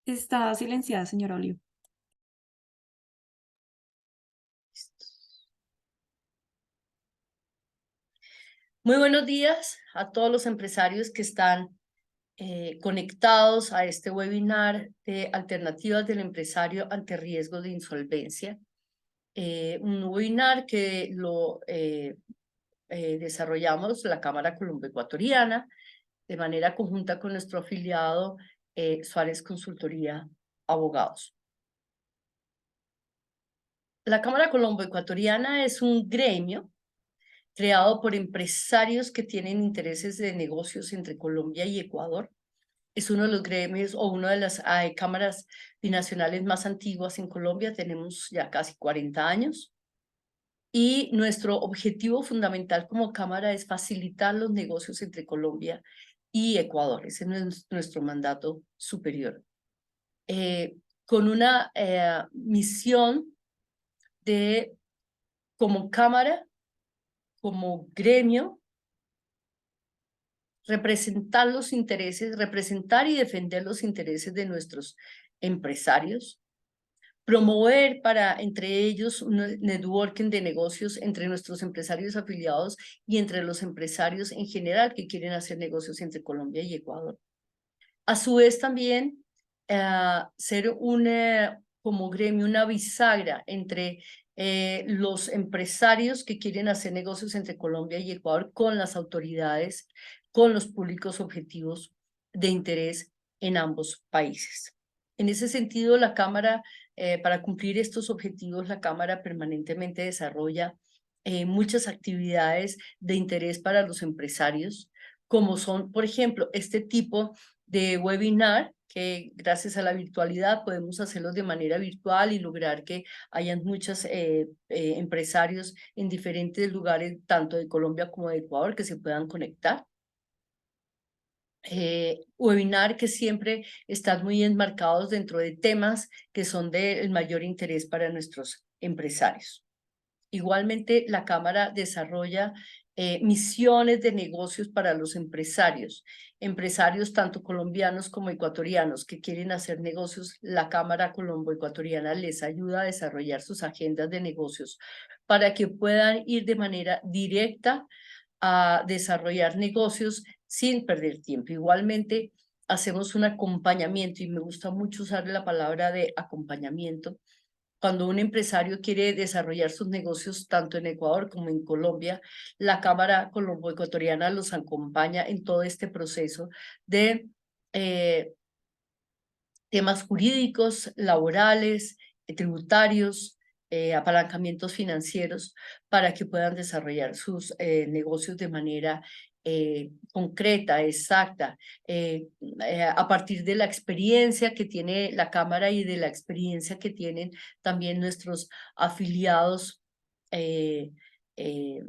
Está silenciada, señora Olivo. Muy buenos días a todos los empresarios que están conectados a este webinar de alternativas del empresario ante riesgo de insolvencia. Un webinar que lo desarrollamos la Cámara Colombo-Ecuatoriana de manera conjunta con nuestro afiliado Suárez Consultoría Abogados. La Cámara Colombo-Ecuatoriana es un gremio creado por empresarios que tienen intereses de negocios entre Colombia y Ecuador. Es uno de los gremios o una de las cámaras binacionales más antiguas en Colombia. Tenemos ya casi 40 años. Y nuestro objetivo fundamental como cámara es facilitar los negocios entre Colombia y Ecuador. Ese es nuestro mandato superior. Con una misión de, como cámara, como gremio, representar los intereses, representar y defender los intereses de nuestros empresarios, promover para entre ellos un networking de negocios entre nuestros empresarios afiliados y entre los empresarios en general que quieren hacer negocios entre Colombia y Ecuador. A su vez también ser como gremio una bisagra entre los empresarios que quieren hacer negocios entre Colombia y Ecuador con las autoridades, con los públicos objetivos de interés en ambos países. En ese sentido, la Cámara, para cumplir estos objetivos, la Cámara permanentemente desarrolla muchas actividades de interés para los empresarios, como son, por ejemplo, este tipo de webinar, que gracias a la virtualidad podemos hacerlos de manera virtual y lograr que hayan muchos empresarios en diferentes lugares, tanto de Colombia como de Ecuador, que se puedan conectar. Webinar que siempre están muy enmarcados dentro de temas que son del mayor interés para nuestros empresarios. Igualmente, la Cámara desarrolla misiones de negocios para los empresarios, empresarios tanto colombianos como ecuatorianos que quieren hacer negocios. La Cámara Colombo-Ecuatoriana les ayuda a desarrollar sus agendas de negocios para que puedan ir de manera directa a desarrollar negocios sin perder tiempo. Igualmente, hacemos un acompañamiento y me gusta mucho usar la palabra de acompañamiento. Cuando un empresario quiere desarrollar sus negocios tanto en Ecuador como en Colombia, la Cámara Colombo-Ecuatoriana los acompaña en todo este proceso de temas jurídicos, laborales, tributarios, apalancamientos financieros, para que puedan desarrollar sus negocios de manera concreta, exacta, a partir de la experiencia que tiene la Cámara y de la experiencia que tienen también nuestros afiliados eh, eh,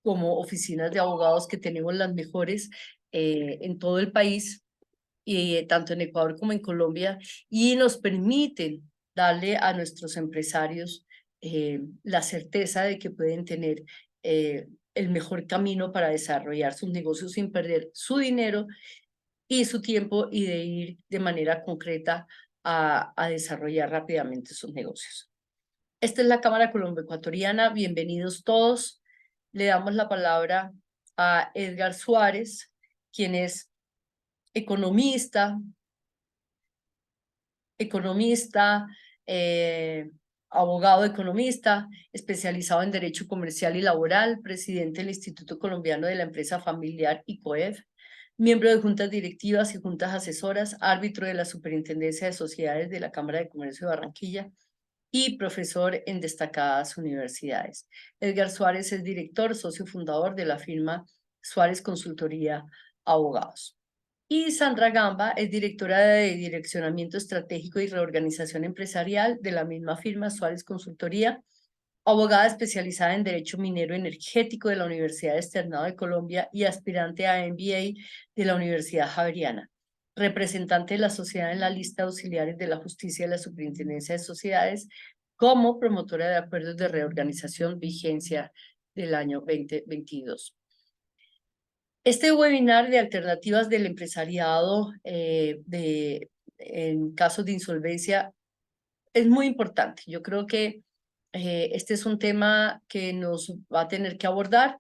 como oficinas de abogados, que tenemos las mejores en todo el país, y tanto en Ecuador como en Colombia, y nos permiten darle a nuestros empresarios la certeza de que pueden tener el mejor camino para desarrollar sus negocios sin perder su dinero y su tiempo, y de ir de manera concreta a desarrollar rápidamente sus negocios. Esta es la Cámara Colombo-Ecuatoriana. Bienvenidos todos. Le damos la palabra a Edgar Suárez, quien es economista, eh, abogado economista, especializado en Derecho Comercial y Laboral, presidente del Instituto Colombiano de la Empresa Familiar ICOEF, miembro de juntas directivas y juntas asesoras, árbitro de la Superintendencia de Sociedades de la Cámara de Comercio de Barranquilla y profesor en destacadas universidades. Edgar Suárez es director, socio fundador de la firma Suárez Consultoría Abogados. Y Sandra Gamba es directora de Direccionamiento Estratégico y Reorganización Empresarial de la misma firma Suárez Consultoría, abogada especializada en Derecho Minero Energético de la Universidad Externado de Colombia y aspirante a MBA de la Universidad Javeriana, representante de la sociedad en la lista de auxiliares de la justicia de la Superintendencia de Sociedades, como promotora de acuerdos de reorganización vigencia del año 2022. Este webinar de alternativas del empresariado en casos de insolvencia es muy importante. Yo creo que este es un tema que nos va a tener que abordar,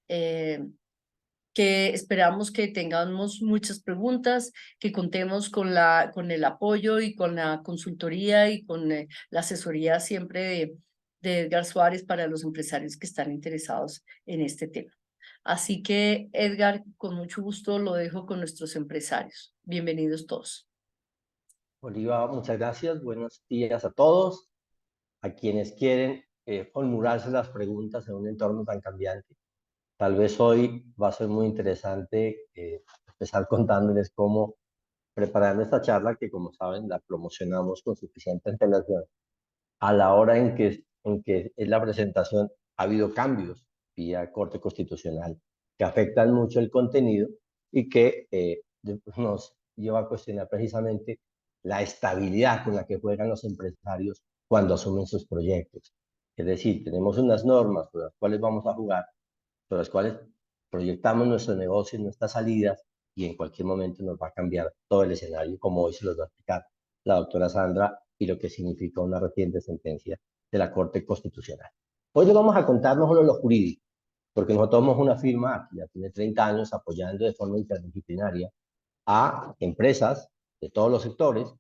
que esperamos que tengamos muchas preguntas, que contemos con el apoyo y con la consultoría y con la asesoría siempre de Edgar Suárez para los empresarios que están interesados en este tema. Así que, Edgar, con mucho gusto lo dejo con nuestros empresarios. Bienvenidos todos. Oliva, muchas gracias. Buenos días a todos. A quienes quieren formularse las preguntas en un entorno tan cambiante. Tal vez hoy va a ser muy interesante empezar contándoles cómo preparando esta charla, que como saben la promocionamos con suficiente antelación. A la hora en que es la presentación, ha habido cambios vía Corte Constitucional que afectan mucho el contenido y que nos lleva a cuestionar precisamente la estabilidad con la que juegan los empresarios cuando asumen sus proyectos. Es decir, tenemos unas normas por las cuales vamos a jugar, por las cuales proyectamos nuestro negocio, nuestras salidas, y en cualquier momento nos va a cambiar todo el escenario, como hoy se los va a explicar la doctora Sandra, y lo que significa una reciente sentencia de la Corte Constitucional. Hoy les vamos a contar no solo lo jurídico, porque nosotros somos una firma que ya tiene 30 años apoyando de forma interdisciplinaria a empresas de todos los sectores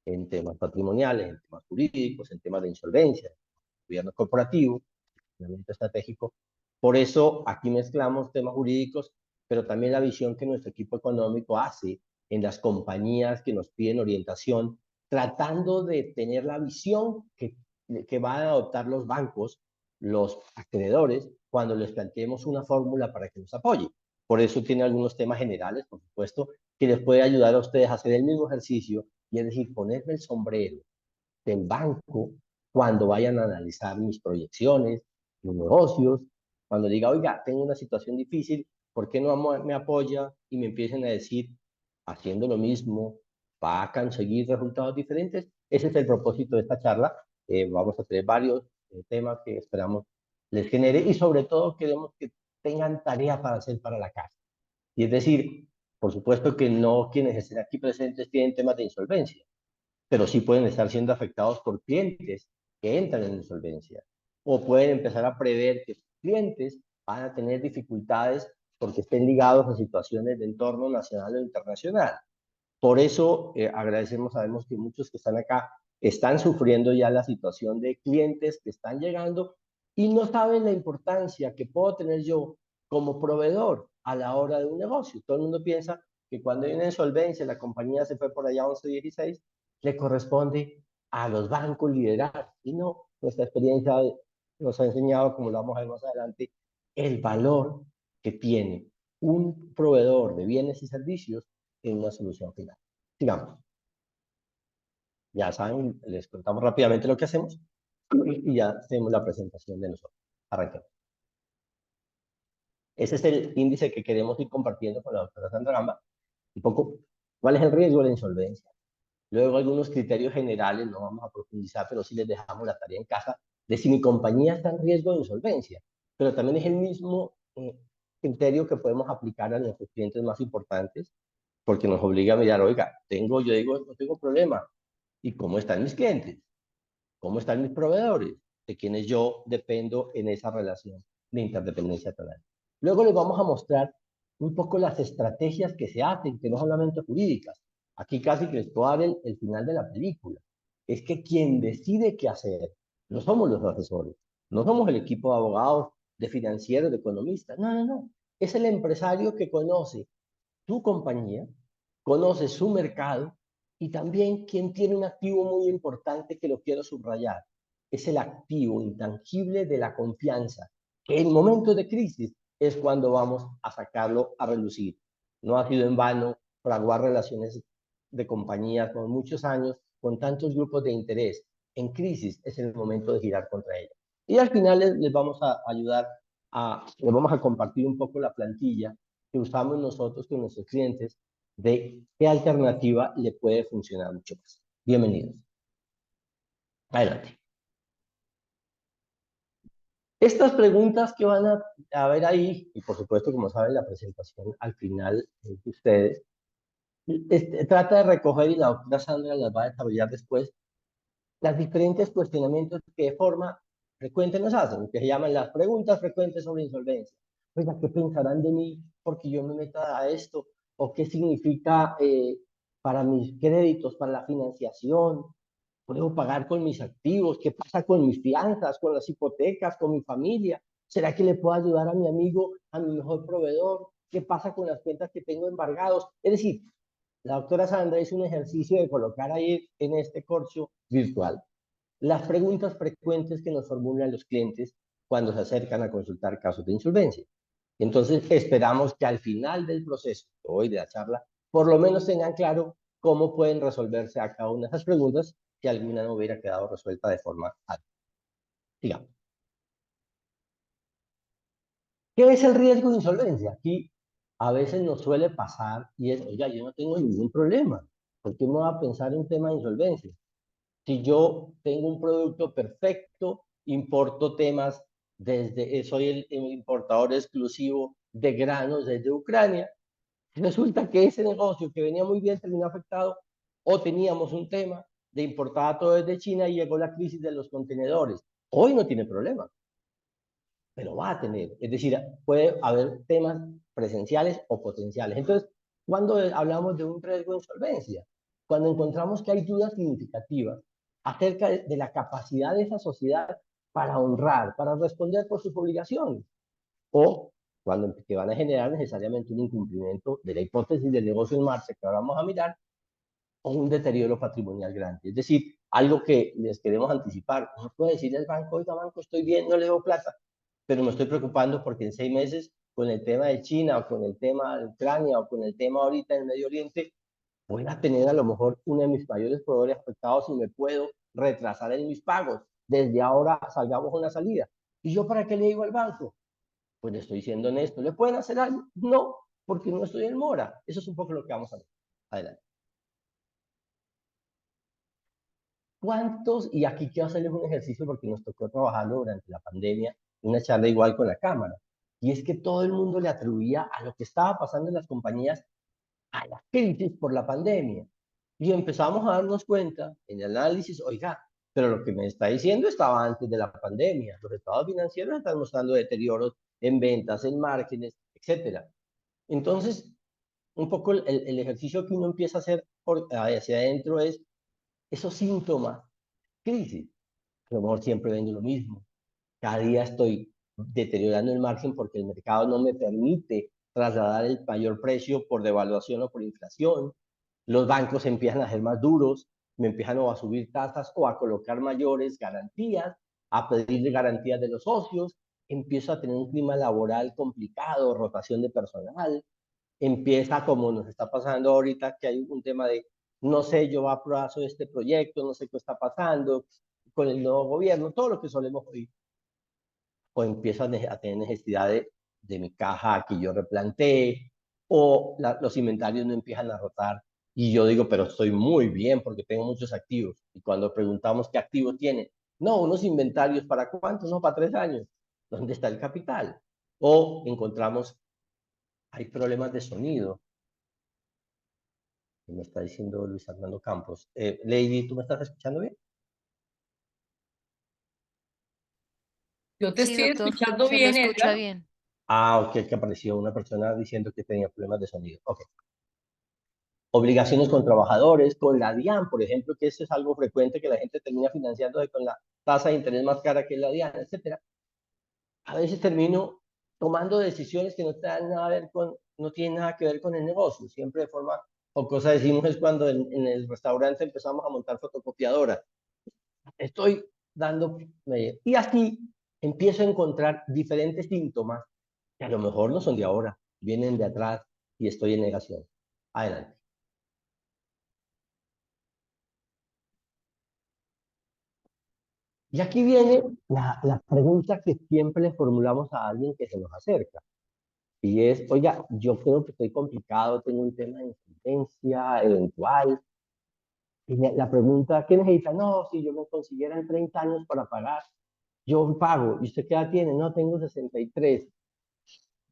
en temas patrimoniales, en temas jurídicos, en temas de insolvencia, gobierno corporativo, planeamiento estratégico. Por eso aquí mezclamos temas jurídicos, pero también la visión que nuestro equipo económico hace en las compañías que nos piden orientación, tratando de tener la visión que van a adoptar los bancos, los acreedores, cuando les planteemos una fórmula para que nos apoye. Por eso tiene algunos temas generales, por supuesto, que les puede ayudar a ustedes a hacer el mismo ejercicio, y es decir, ponerme el sombrero del banco cuando vayan a analizar mis proyecciones, los negocios, cuando diga, oiga, tengo una situación difícil, ¿por qué no me apoya? Y me empiecen a decir, haciendo lo mismo, va a conseguir resultados diferentes. Ese es el propósito de esta charla. Vamos a tener varios temas que esperamos les genere, y sobre todo queremos que tengan tarea para hacer para la casa. Y es decir, por supuesto que no quienes estén aquí presentes tienen temas de insolvencia, pero sí pueden estar siendo afectados por clientes que entran en insolvencia, o pueden empezar a prever que sus clientes van a tener dificultades porque estén ligados a situaciones de entorno nacional o internacional. Por eso agradecemos, sabemos que muchos que están acá están sufriendo ya la situación de clientes que están llegando y no saben la importancia que puedo tener yo como proveedor a la hora de un negocio. Todo el mundo piensa que cuando hay una insolvencia, la compañía se fue por allá 11, 16, le corresponde a los bancos liderar. Y no, nuestra experiencia nos ha enseñado, como lo vamos a ver más adelante, el valor que tiene un proveedor de bienes y servicios en una solución final. Sigamos. Ya saben, les contamos rápidamente lo que hacemos y ya hacemos la presentación de nosotros. Arranquemos. Ese es el índice que queremos ir compartiendo con la doctora Sandra Gamba. Un poco, ¿cuál es el riesgo de la insolvencia? Luego algunos criterios generales, no vamos a profundizar, pero sí les dejamos la tarea en casa de si mi compañía está en riesgo de insolvencia. Pero también es el mismo criterio que podemos aplicar a nuestros clientes más importantes, porque nos obliga a mirar, oiga, yo digo, no tengo problema. ¿Y cómo están mis clientes? ¿Cómo están mis proveedores? De quienes yo dependo en esa relación de interdependencia total. Luego les vamos a mostrar un poco las estrategias que se hacen, que no solamente jurídicas. Aquí casi que les puedo dar el final de la película. Es que quien decide qué hacer no somos los asesores, no somos el equipo de abogados, de financieros, de economistas. No, no, no. Es el empresario que conoce su compañía, conoce su mercado, y también quien tiene un activo muy importante que lo quiero subrayar. Es el activo intangible de la confianza, que en momentos de crisis es cuando vamos a sacarlo a relucir. No ha sido en vano fraguar relaciones de compañía con muchos años, con tantos grupos de interés. En crisis es el momento de girar contra ella. Y al final les vamos a ayudar, les vamos a compartir un poco la plantilla que usamos nosotros con nuestros clientes, de qué alternativa le puede funcionar mucho más. Bienvenidos. Adelante. Estas preguntas que van a ver ahí, y por supuesto, como saben, la presentación al final de ustedes, Trata de recoger, y la doctora Sandra las va a desarrollar después, los diferentes cuestionamientos que de forma frecuente nos hacen, que se llaman las preguntas frecuentes sobre insolvencia. Oiga, ¿qué pensarán de mí porque yo me meta a esto? ¿O qué significa para mis créditos, para la financiación? ¿Puedo pagar con mis activos? ¿Qué pasa con mis fianzas, con las hipotecas, con mi familia? ¿Será que le puedo ayudar a mi amigo, a mi mejor proveedor? ¿Qué pasa con las cuentas que tengo embargados? Es decir, la doctora Sandra hizo un ejercicio de colocar ahí en este corcho virtual las preguntas frecuentes que nos formulan los clientes cuando se acercan a consultar casos de insolvencia. Entonces, esperamos que al final del proceso, hoy de la charla, por lo menos tengan claro cómo pueden resolverse a cada una de esas preguntas si alguna no hubiera quedado resuelta de forma adecuada. Digamos, ¿qué es el riesgo de insolvencia? Aquí a veces nos suele pasar y es, oiga, yo no tengo ningún problema. ¿Por qué me voy a pensar en un tema de insolvencia? Si yo tengo un producto perfecto, importo temas desde, soy el importador exclusivo de granos desde Ucrania, resulta que ese negocio que venía muy bien terminó afectado, o teníamos un tema de importar todo desde China y llegó la crisis de los contenedores. Hoy no tiene problema, pero va a tener. Es decir, puede haber temas presenciales o potenciales. Entonces, cuando hablamos de un riesgo de insolvencia, cuando encontramos que hay dudas significativas acerca de la capacidad de esa sociedad para honrar, para responder por sus obligaciones, o cuando que van a generar necesariamente un incumplimiento de la hipótesis del negocio en marcha que ahora vamos a mirar, o un deterioro patrimonial grande. Es decir, algo que les queremos anticipar. No puede decirle al banco, oiga, banco, estoy bien, no le debo plata, pero me estoy preocupando porque en 6 meses, con el tema de China, o con el tema de Ucrania, o con el tema ahorita en el Medio Oriente, voy a tener a lo mejor uno de mis mayores proveedores afectados y me puedo retrasar en mis pagos. Desde ahora salgamos a una salida. ¿Y yo para qué le digo al banco? Pues le estoy siendo honesto. ¿Le pueden hacer algo? No, porque no estoy en mora. Eso es un poco lo que vamos a ver. Adelante. ¿Cuántos? Y aquí quiero hacerles un ejercicio porque nos tocó trabajarlo durante la pandemia, una charla igual con la cámara. Y es que todo el mundo le atribuía a lo que estaba pasando en las compañías a la crisis por la pandemia. Y empezamos a darnos cuenta en el análisis, oiga, pero lo que me está diciendo estaba antes de la pandemia. Los estados financieros están mostrando deterioros en ventas, en márgenes, etcétera. Entonces, un poco el ejercicio que uno empieza a hacer hacia adentro es esos síntomas, crisis. A lo mejor siempre vendo lo mismo. Cada día estoy deteriorando el margen porque el mercado no me permite trasladar el mayor precio por devaluación o por inflación. Los bancos empiezan a ser más duros, me empiezan o a subir tasas o a colocar mayores garantías, a pedirle garantías de los socios. Empiezo a tener un clima laboral complicado, rotación de personal. Empieza como nos está pasando ahorita, que hay un tema de, no sé, yo aplazo este proyecto, no sé qué está pasando con el nuevo gobierno, todo lo que solemos oír. O empiezo a tener necesidad de mi caja que yo replanteé, o los inventarios no empiezan a rotar. Y yo digo, pero estoy muy bien porque tengo muchos activos. Y cuando preguntamos qué activos tiene, no, unos inventarios, ¿para cuántos? No, para 3 años. ¿Dónde está el capital? O encontramos, hay problemas de sonido, que me está diciendo Luis Fernando Campos. Lady, ¿tú me estás escuchando bien? Yo te Sí, estoy doctor, escuchando se lo bien, escucha Edgar. bien. Ah, ok, que apareció una persona diciendo que tenía problemas de sonido. Ok. Obligaciones con trabajadores, con la DIAN, por ejemplo, que eso es algo frecuente que la gente termina financiándose con la tasa de interés más cara que es la DIAN, etcétera. A veces termino tomando decisiones que no tienen nada, no tienen nada que ver con el negocio. Siempre de forma o cosa decimos es cuando en el restaurante empezamos a montar fotocopiadoras. Estoy dando, y así empiezo a encontrar diferentes síntomas que a lo mejor no son de ahora, vienen de atrás y estoy en negación. Adelante. Y aquí viene la pregunta que siempre le formulamos a alguien que se nos acerca. Y es, oiga, yo creo que estoy complicado, tengo un tema de insolvencia eventual. Y la pregunta, ¿qué necesita? No, si yo me consiguiera en 30 años para pagar, yo pago. ¿Y usted qué edad tiene? No, tengo 63.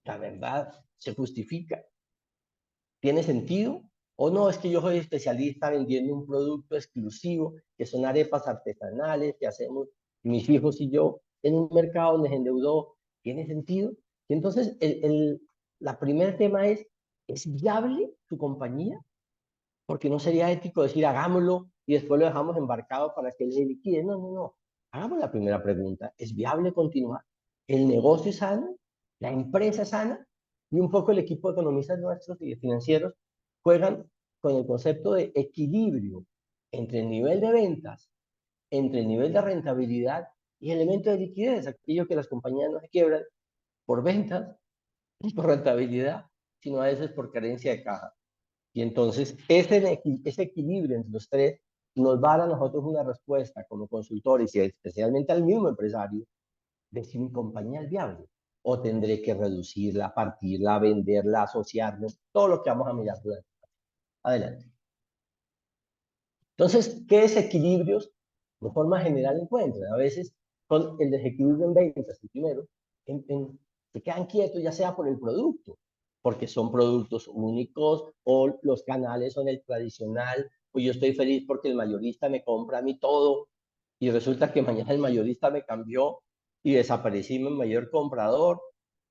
La verdad, ¿se justifica? ¿Tiene sentido? O no, es que yo soy especialista vendiendo un producto exclusivo, que son arepas artesanales que hacemos mis hijos y yo en un mercado donde se endeudó. ¿Tiene sentido? Y entonces, la primer tema ¿es viable tu compañía? Porque no sería ético decir hagámoslo y después lo dejamos embarcado para que él se liquide. No, no, no. Hagamos la primera pregunta. ¿Es viable continuar? ¿El negocio es sano? ¿La empresa es sana? Y un poco el equipo de economistas nuestros y de financieros juegan con el concepto de equilibrio entre el nivel de ventas, entre el nivel de rentabilidad y el elemento de liquidez, aquello que las compañías no se quiebran por ventas y por rentabilidad, sino a veces por carencia de caja. Y entonces ese equilibrio entre los tres nos va a dar a nosotros una respuesta como consultores y especialmente al mismo empresario de si mi compañía es viable o tendré que reducirla, partirla, venderla, asociarnos, todo lo que vamos a mirar durante. Adelante. Entonces, ¿qué desequilibrios de forma general encuentran? A veces son el desequilibrio en ventas, el primero, se quedan quietos ya sea por el producto, porque son productos únicos o los canales son el tradicional, o yo estoy feliz porque el mayorista me compra a mí todo y resulta que mañana el mayorista me cambió y desaparecí mi mayor comprador,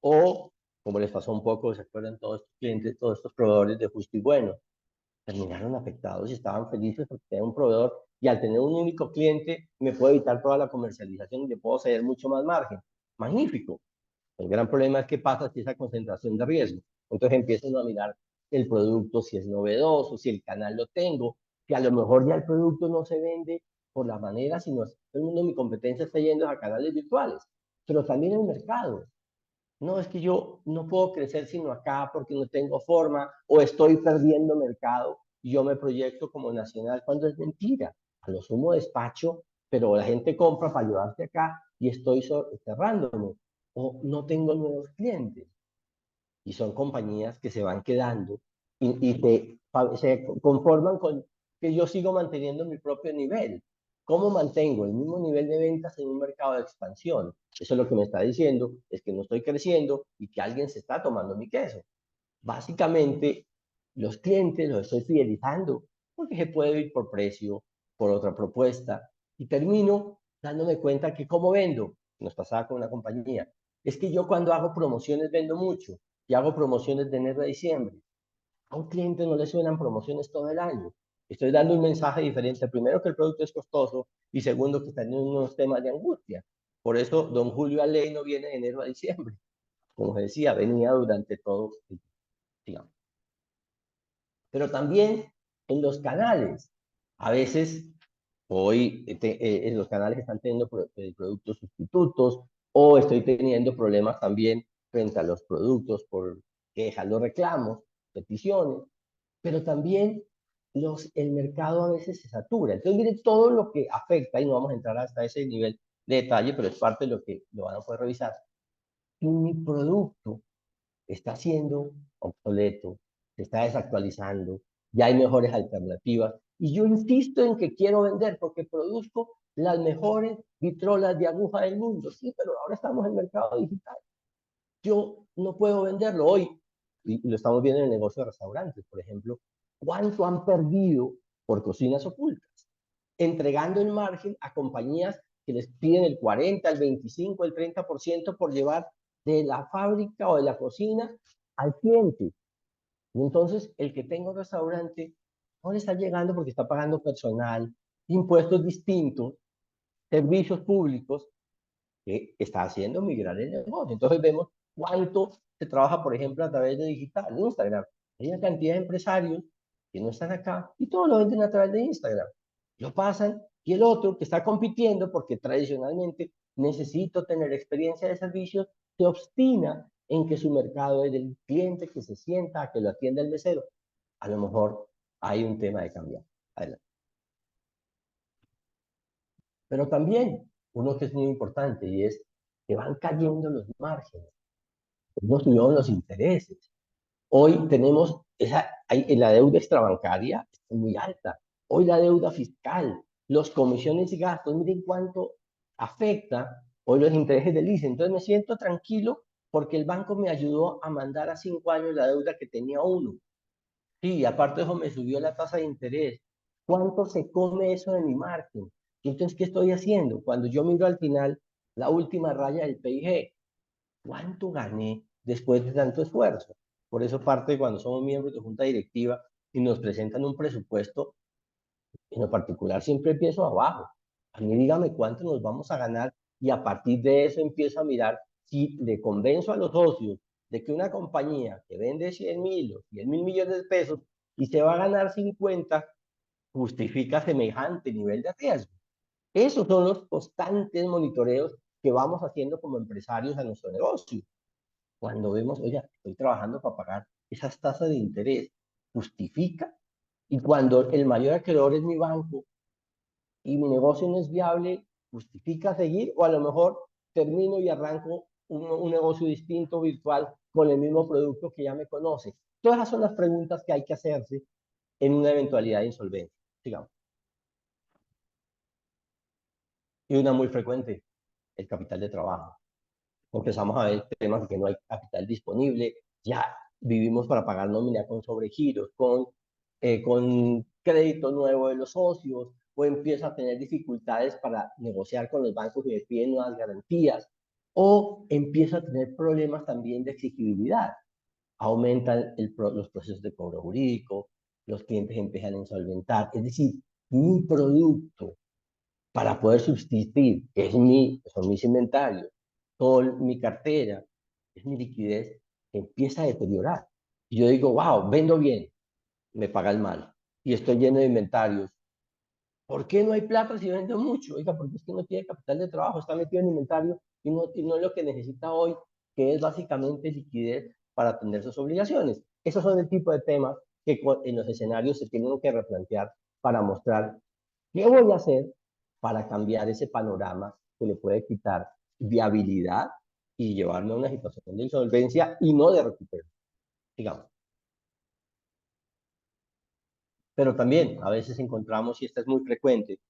o como les pasó un poco, se acuerdan todos estos clientes, todos estos proveedores de Justo y Bueno, terminaron afectados y estaban felices porque tenían un proveedor y al tener un único cliente me puedo evitar toda la comercialización y le puedo ceder mucho más margen. Magnífico. El gran problema es qué pasa si esa concentración de riesgo. Entonces empiezan a mirar el producto, si es novedoso, si el canal lo tengo, que a lo mejor ya el producto no se vende por la manera, sino todo el mundo, mi competencia está yendo a canales virtuales, pero también el mercado. No, es que yo no puedo crecer sino acá porque no tengo forma o estoy perdiendo mercado y yo me proyecto como nacional cuando es mentira. A lo sumo despacho, pero la gente compra para ayudarte acá y estoy cerrándome o no tengo nuevos clientes. Y son compañías que se van quedando y se conforman con que yo sigo manteniendo mi propio nivel. ¿Cómo mantengo el mismo nivel de ventas en un mercado de expansión? Eso es lo que me está diciendo, es que no estoy creciendo y que alguien se está tomando mi queso. Básicamente, los clientes los estoy fidelizando porque se puede ir por precio, por otra propuesta. Y termino dándome cuenta que cómo vendo, nos pasaba con una compañía, es que yo cuando hago promociones vendo mucho y hago promociones de enero a diciembre. A un cliente no le suenan promociones todo el año. Estoy dando un mensaje diferente. Primero, que el producto es costoso y segundo, que están en unos temas de angustia. Por eso, don Julio Aley no viene de enero a diciembre. Como decía, venía durante todo el tiempo. Pero también en los canales. A veces, hoy en los canales están teniendo productos sustitutos o estoy teniendo problemas también frente a los productos por quejas, los reclamos, peticiones, pero también el mercado a veces se satura. Entonces, miren todo lo que afecta, y no vamos a entrar hasta ese nivel de detalle, pero es parte de lo que lo van a poder revisar. Si mi producto está siendo obsoleto, se está desactualizando, ya hay mejores alternativas, y yo insisto en que quiero vender porque produzco las mejores vitrolas de aguja del mundo. Sí, pero ahora estamos en el mercado digital. Yo no puedo venderlo hoy, y lo estamos viendo en el negocio de restaurantes, por ejemplo, cuánto han perdido por cocinas ocultas, entregando el margen a compañías que les piden el 40, el 25, el 30% por llevar de la fábrica o de la cocina al cliente. Y entonces el que tenga un restaurante no le está llegando porque está pagando personal, impuestos distintos, servicios públicos, que está haciendo migrar el negocio. Entonces vemos cuánto se trabaja, por ejemplo, a través de digital, Instagram. Hay una cantidad de empresarios que no están acá y todos lo venden a través de Instagram. Lo pasan y el otro que está compitiendo porque tradicionalmente necesito tener experiencia de servicios, se obstina en que su mercado es del cliente que se sienta a que lo atienda el mesero. A lo mejor hay un tema de cambiar. Adelante. Pero también uno que es muy importante y es que van cayendo los márgenes, no subieron los intereses. Hoy tenemos la deuda extrabancaria es muy alta. Hoy la deuda fiscal, los comisiones y gastos, miren cuánto afecta hoy los intereses del ICE. Entonces me siento tranquilo porque el banco me ayudó a mandar a 5 años la deuda que tenía uno. Sí, aparte de eso me subió la tasa de interés. ¿Cuánto se come eso de mi margen? Y entonces, ¿qué estoy haciendo? Cuando yo miro al final la última raya del PIG, ¿cuánto gané después de tanto esfuerzo? Por eso parte cuando somos miembros de junta directiva y nos presentan un presupuesto, en lo particular siempre empiezo abajo. A mí dígame cuánto nos vamos a ganar y a partir de eso empiezo a mirar si le convenzo a los socios de que una compañía que vende 100.000 o 100.000 millones de pesos y se va a ganar 50, justifica semejante nivel de riesgo. Esos son los constantes monitoreos que vamos haciendo como empresarios a nuestro negocio. Cuando vemos, oye, estoy trabajando para pagar esas tasas de interés, justifica. Y cuando el mayor acreedor es mi banco y mi negocio no es viable, justifica seguir, o a lo mejor termino y arranco un negocio distinto, virtual, con el mismo producto que ya me conoce. Todas esas son las preguntas que hay que hacerse en una eventualidad de insolvencia, digamos. Y una muy frecuente, el capital de trabajo. Empezamos a ver temas de que no hay capital disponible, ya vivimos para pagar nómina con sobregiros, con crédito nuevo de los socios, o empiezo a tener dificultades para negociar con los bancos que me piden nuevas garantías, o empiezo a tener problemas también de exigibilidad. Aumentan los procesos de cobro jurídico, los clientes empiezan a insolventar, es decir, mi producto para poder subsistir, que son mis inventarios, toda mi cartera, es mi liquidez, empieza a deteriorar. Y yo digo, wow, vendo bien, me paga el mal. Y estoy lleno de inventarios. ¿Por qué no hay plata si vendo mucho? Oiga, porque es que no tiene capital de trabajo, está metido en inventario y no es lo que necesita hoy, que es básicamente liquidez para atender sus obligaciones. Esos son el tipo de temas que en los escenarios se tienen que replantear para mostrar qué voy a hacer para cambiar ese panorama que le puede quitar viabilidad y llevarme a una situación de insolvencia y no de recuperación, digamos. Pero también a veces encontramos, y esta es muy frecuente,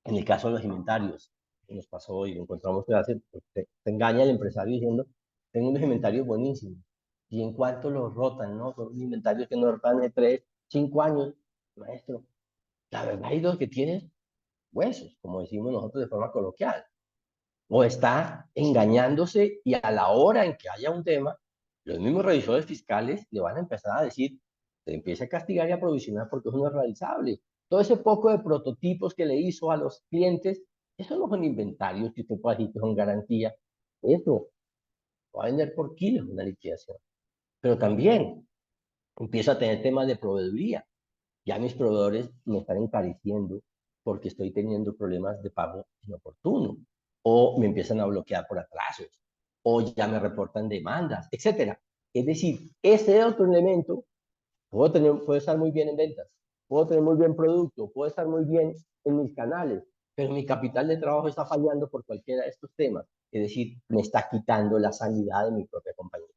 en el caso de los inventarios, que nos pasó y lo encontramos que hace, pues, te engaña el empresario diciendo, tengo unos inventarios buenísimos. ¿Y en cuánto los rotan, no? Son inventarios que nos rotan de 3, 5 años, maestro. La verdad, hay dos que tienen huesos, como decimos nosotros de forma coloquial. O está engañándose y a la hora en que haya un tema, los mismos revisores fiscales le van a empezar a decir, se empieza a castigar y a provisionar porque eso no es realizable. Todo ese poco de prototipos que le hizo a los clientes, eso no son inventarios que usted pueda decir que son garantía. Eso va a vender por kilos una liquidación. Pero también empiezo a tener temas de proveeduría. Ya mis proveedores me están encareciendo porque estoy teniendo problemas de pago inoportuno, o me empiezan a bloquear por atrasos, o ya me reportan demandas, etcétera. Es decir, ese otro elemento, puedo estar muy bien en ventas, puedo tener muy bien producto, puedo estar muy bien en mis canales, pero mi capital de trabajo está fallando por cualquiera de estos temas. Es decir, me está quitando la sanidad de mi propia compañía,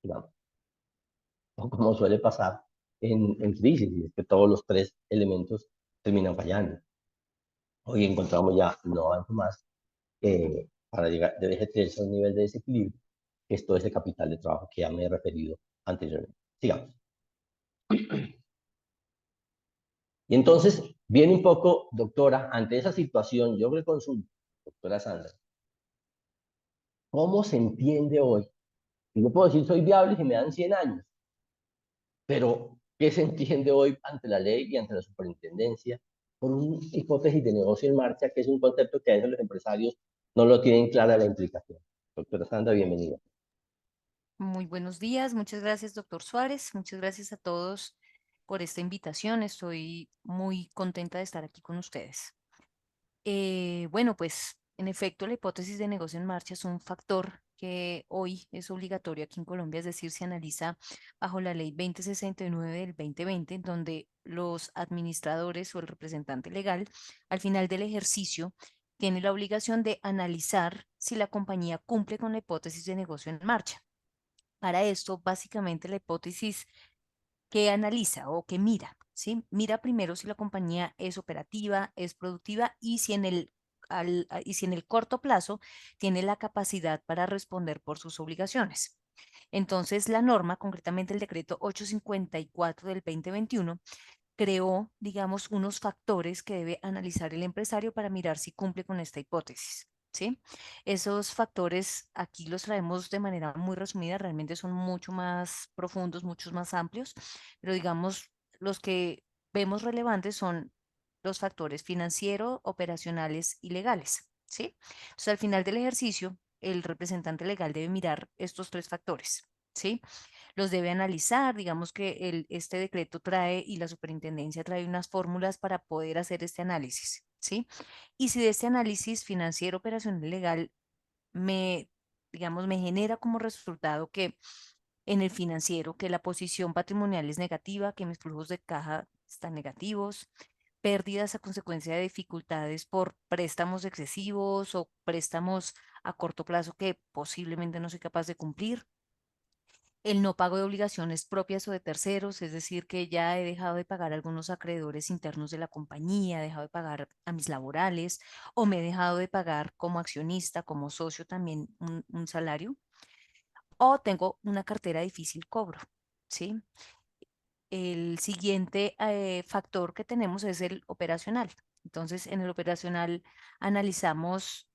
digamos. O como suele pasar en crisis, y es que todos los tres elementos terminan fallando. Hoy encontramos ya no avanzo más para llegar, debe tenerse a un nivel de desequilibrio, que es todo ese capital de trabajo que ya me he referido anteriormente. Sigamos. Y entonces viene un poco, doctora, ante esa situación, yo le consulto, doctora Sandra, ¿cómo se entiende hoy? Y yo puedo decir, soy viable si me dan 100 años, pero ¿qué se entiende hoy ante la ley y ante la superintendencia por una hipótesis de negocio en marcha, que es un concepto que a veces los empresarios no lo tienen clara la implicación? Doctora Sandra, bienvenida. Muy buenos días, muchas gracias, doctor Suárez. Muchas gracias a todos por esta invitación. Estoy muy contenta de estar aquí con ustedes. Bueno, pues en efecto, la hipótesis de negocio en marcha es un factor que hoy es obligatorio aquí en Colombia, es decir, se analiza bajo la ley 2069 del 2020, en donde los administradores o el representante legal al final del ejercicio tiene la obligación de analizar si la compañía cumple con la hipótesis de negocio en marcha. Para esto, básicamente, la hipótesis que analiza o que mira, ¿sí? Mira primero si la compañía es operativa, es productiva y si y si en el corto plazo tiene la capacidad para responder por sus obligaciones. Entonces, la norma, concretamente el decreto 854 del 2021, creó, digamos, unos factores que debe analizar el empresario para mirar si cumple con esta hipótesis. ¿Sí? Esos factores aquí los traemos de manera muy resumida, realmente son mucho más profundos, muchos más amplios, pero digamos, los que vemos relevantes son los factores financieros, operacionales y legales. ¿Sí? Entonces, al final del ejercicio, el representante legal debe mirar estos tres factores. ¿Sí? Los debe analizar, digamos que este decreto trae y la superintendencia trae unas fórmulas para poder hacer este análisis, ¿sí? Y si de este análisis financiero, operacional y legal me, digamos, me genera como resultado que en el financiero, que la posición patrimonial es negativa, que mis flujos de caja están negativos, pérdidas a consecuencia de dificultades por préstamos excesivos o préstamos a corto plazo que posiblemente no soy capaz de cumplir, el no pago de obligaciones propias o de terceros, es decir, que ya he dejado de pagar a algunos acreedores internos de la compañía, he dejado de pagar a mis laborales o me he dejado de pagar como accionista, como socio también un salario, o tengo una cartera de difícil cobro, ¿sí? El siguiente factor que tenemos es el operacional. Entonces, en el operacional analizamos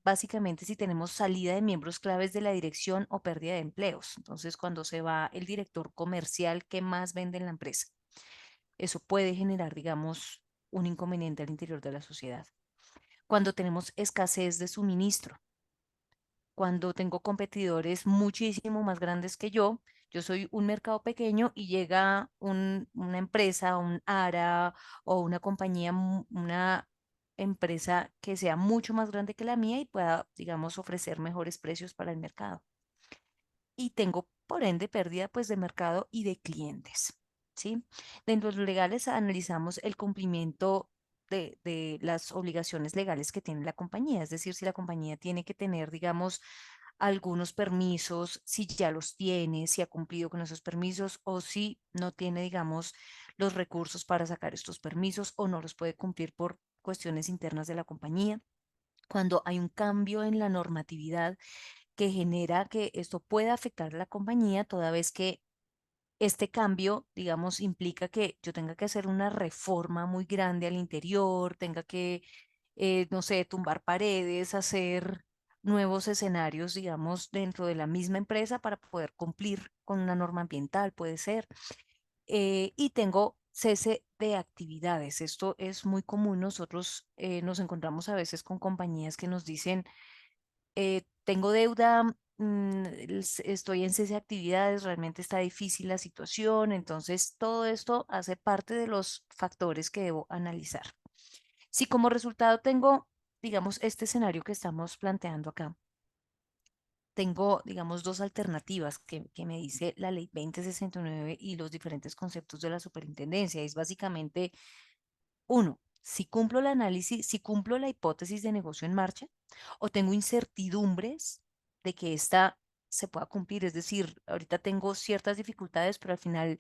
básicamente si tenemos salida de miembros claves de la dirección o pérdida de empleos. Entonces, cuando se va el director comercial que más vende en la empresa, eso puede generar, digamos, un inconveniente al interior de la sociedad. Cuando tenemos escasez de suministro, cuando tengo competidores muchísimo más grandes que yo soy un mercado pequeño y llega una empresa, un ARA o una compañía, una empresa que sea mucho más grande que la mía y pueda, digamos, ofrecer mejores precios para el mercado. Y tengo, por ende, pérdida pues de mercado y de clientes, ¿sí? Dentro de los legales analizamos el cumplimiento de las obligaciones legales que tiene la compañía, es decir, si la compañía tiene que tener, digamos, algunos permisos, si ya los tiene, si ha cumplido con esos permisos o si no tiene, digamos, los recursos para sacar estos permisos o no los puede cumplir por cuestiones internas de la compañía. Cuando hay un cambio en la normatividad que genera que esto pueda afectar a la compañía, toda vez que este cambio, digamos, implica que yo tenga que hacer una reforma muy grande al interior, tenga que, no sé, tumbar paredes, hacer nuevos escenarios, digamos, dentro de la misma empresa para poder cumplir con una norma ambiental, puede ser. Y tengo cese de actividades. Esto es muy común. Nosotros nos encontramos a veces con compañías que nos dicen, tengo deuda, estoy en cese de actividades, realmente está difícil la situación, entonces todo esto hace parte de los factores que debo analizar. Si como resultado tengo, digamos, este escenario que estamos planteando acá, tengo, digamos, dos alternativas que me dice la ley 2069 y los diferentes conceptos de la superintendencia. Es básicamente, uno, si cumplo el análisis, si cumplo la hipótesis de negocio en marcha o tengo incertidumbres de que esta se pueda cumplir. Es decir, ahorita tengo ciertas dificultades, pero al final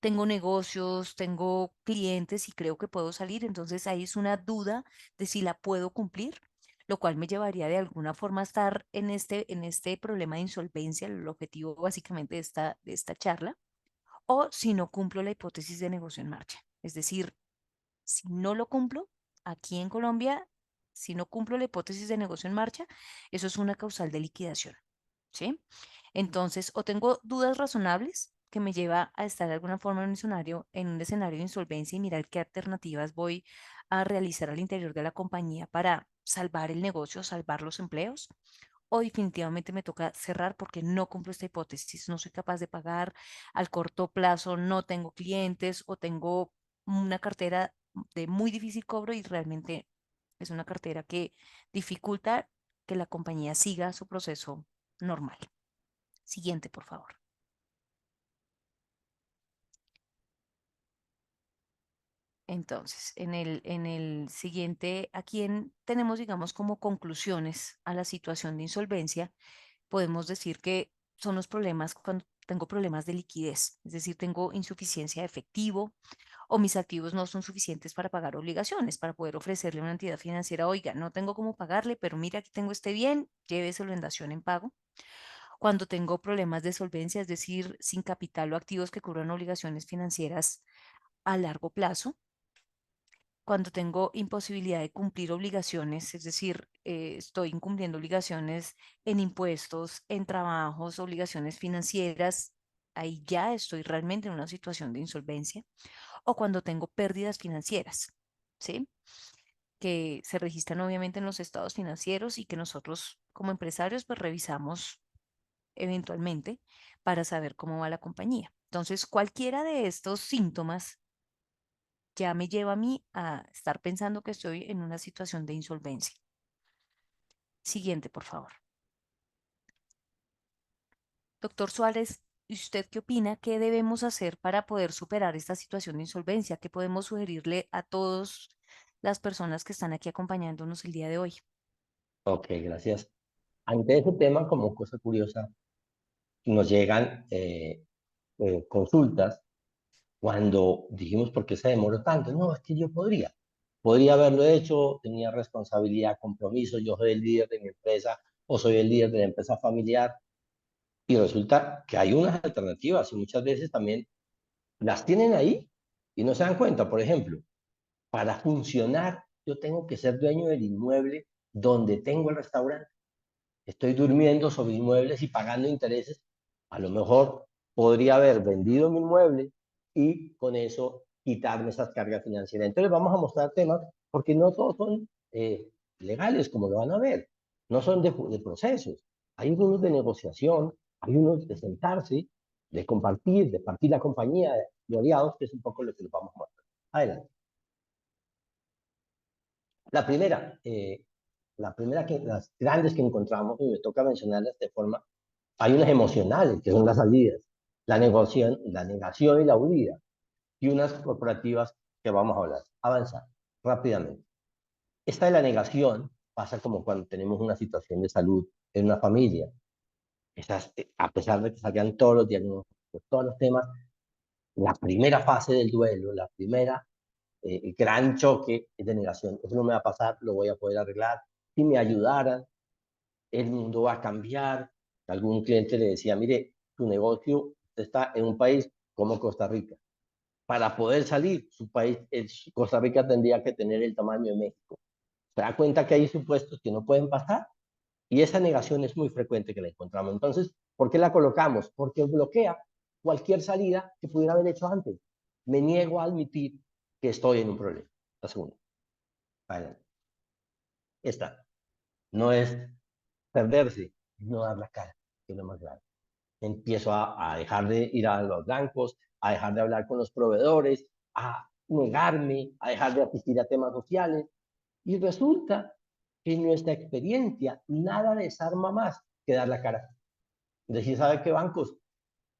tengo negocios, tengo clientes y creo que puedo salir. Entonces ahí es una duda de si la puedo cumplir, lo cual me llevaría de alguna forma a estar en este problema de insolvencia, el objetivo básicamente de esta charla, o si no cumplo la hipótesis de negocio en marcha. Es decir, si no lo cumplo, aquí en Colombia, si no cumplo la hipótesis de negocio en marcha, eso es una causal de liquidación, ¿sí? Entonces, o tengo dudas razonables que me lleva a estar de alguna forma en un escenario de insolvencia y mirar qué alternativas voy a realizar al interior de la compañía para salvar el negocio, salvar los empleos, o definitivamente me toca cerrar porque no cumplo esta hipótesis, no soy capaz de pagar al corto plazo, no tengo clientes o tengo una cartera de muy difícil cobro y realmente es una cartera que dificulta que la compañía siga su proceso normal. Siguiente, por favor. Entonces, en el siguiente, tenemos, digamos, como conclusiones a la situación de insolvencia, podemos decir que son los problemas cuando tengo problemas de liquidez, es decir, tengo insuficiencia de efectivo o mis activos no son suficientes para pagar obligaciones, para poder ofrecerle a una entidad financiera, oiga, no tengo cómo pagarle, pero mira, aquí tengo este bien, lléveselo en dación en pago. Cuando tengo problemas de solvencia, es decir, sin capital o activos que cubran obligaciones financieras a largo plazo. Cuando tengo imposibilidad de cumplir obligaciones, es decir, estoy incumpliendo obligaciones en impuestos, en trabajos, obligaciones financieras, ahí ya estoy realmente en una situación de insolvencia. O cuando tengo pérdidas financieras, ¿sí? Que se registran obviamente en los estados financieros y que nosotros como empresarios pues revisamos eventualmente para saber cómo va la compañía. Entonces, cualquiera de estos síntomas ya me lleva a mí a estar pensando que estoy en una situación de insolvencia. Siguiente, por favor. Doctor Suárez, ¿y usted qué opina? ¿Qué debemos hacer para poder superar esta situación de insolvencia? ¿Qué podemos sugerirle a todas las personas que están aquí acompañándonos el día de hoy? Ok, gracias. Ante ese tema, como cosa curiosa, nos llegan consultas cuando dijimos, ¿por qué se demoró tanto? No, es que yo podría haberlo hecho, tenía responsabilidad, compromiso, yo soy el líder de mi empresa o soy el líder de la empresa familiar, y resulta que hay unas alternativas y muchas veces también las tienen ahí y no se dan cuenta. Por ejemplo, para funcionar, yo tengo que ser dueño del inmueble donde tengo el restaurante. Estoy durmiendo sobre inmuebles y pagando intereses. A lo mejor podría haber vendido mi inmueble y con eso quitarme esas cargas financieras. Entonces vamos a mostrar temas porque no todos son legales, como lo van a ver. No son de procesos. Hay unos de negociación, hay unos de sentarse, de partir la compañía de aliados, que es un poco lo que les vamos a mostrar. Adelante. La primera, las grandes que encontramos, y me toca mencionarlas de forma, hay unas emocionales, que son las salidas, la negación y la huida, y unas corporativas que vamos a hablar. Avanzar rápidamente. Esta de la negación pasa como cuando tenemos una situación de salud en una familia. A pesar de que salgan todos los diagnósticos, todos los temas, la primera fase del duelo, la primera gran choque es de negación. Eso no me va a pasar, lo voy a poder arreglar. Si me ayudaran, el mundo va a cambiar. Algún cliente le decía, mire, su negocio está en un país como Costa Rica. Para poder salir, Costa Rica tendría que tener el tamaño de México. Se da cuenta que hay supuestos que no pueden pasar y esa negación es muy frecuente que la encontramos. Entonces, ¿por qué la colocamos? Porque bloquea cualquier salida que pudiera haber hecho antes. Me niego a admitir que estoy en un problema. La segunda. Adelante. Esta no es perderse, no dar la cara, que es lo más grave. Empiezo a dejar de ir a los bancos, a dejar de hablar con los proveedores, a negarme, a dejar de asistir a temas sociales. Y resulta que en nuestra experiencia nada desarma más que dar la cara. Decir, ¿sabe qué bancos?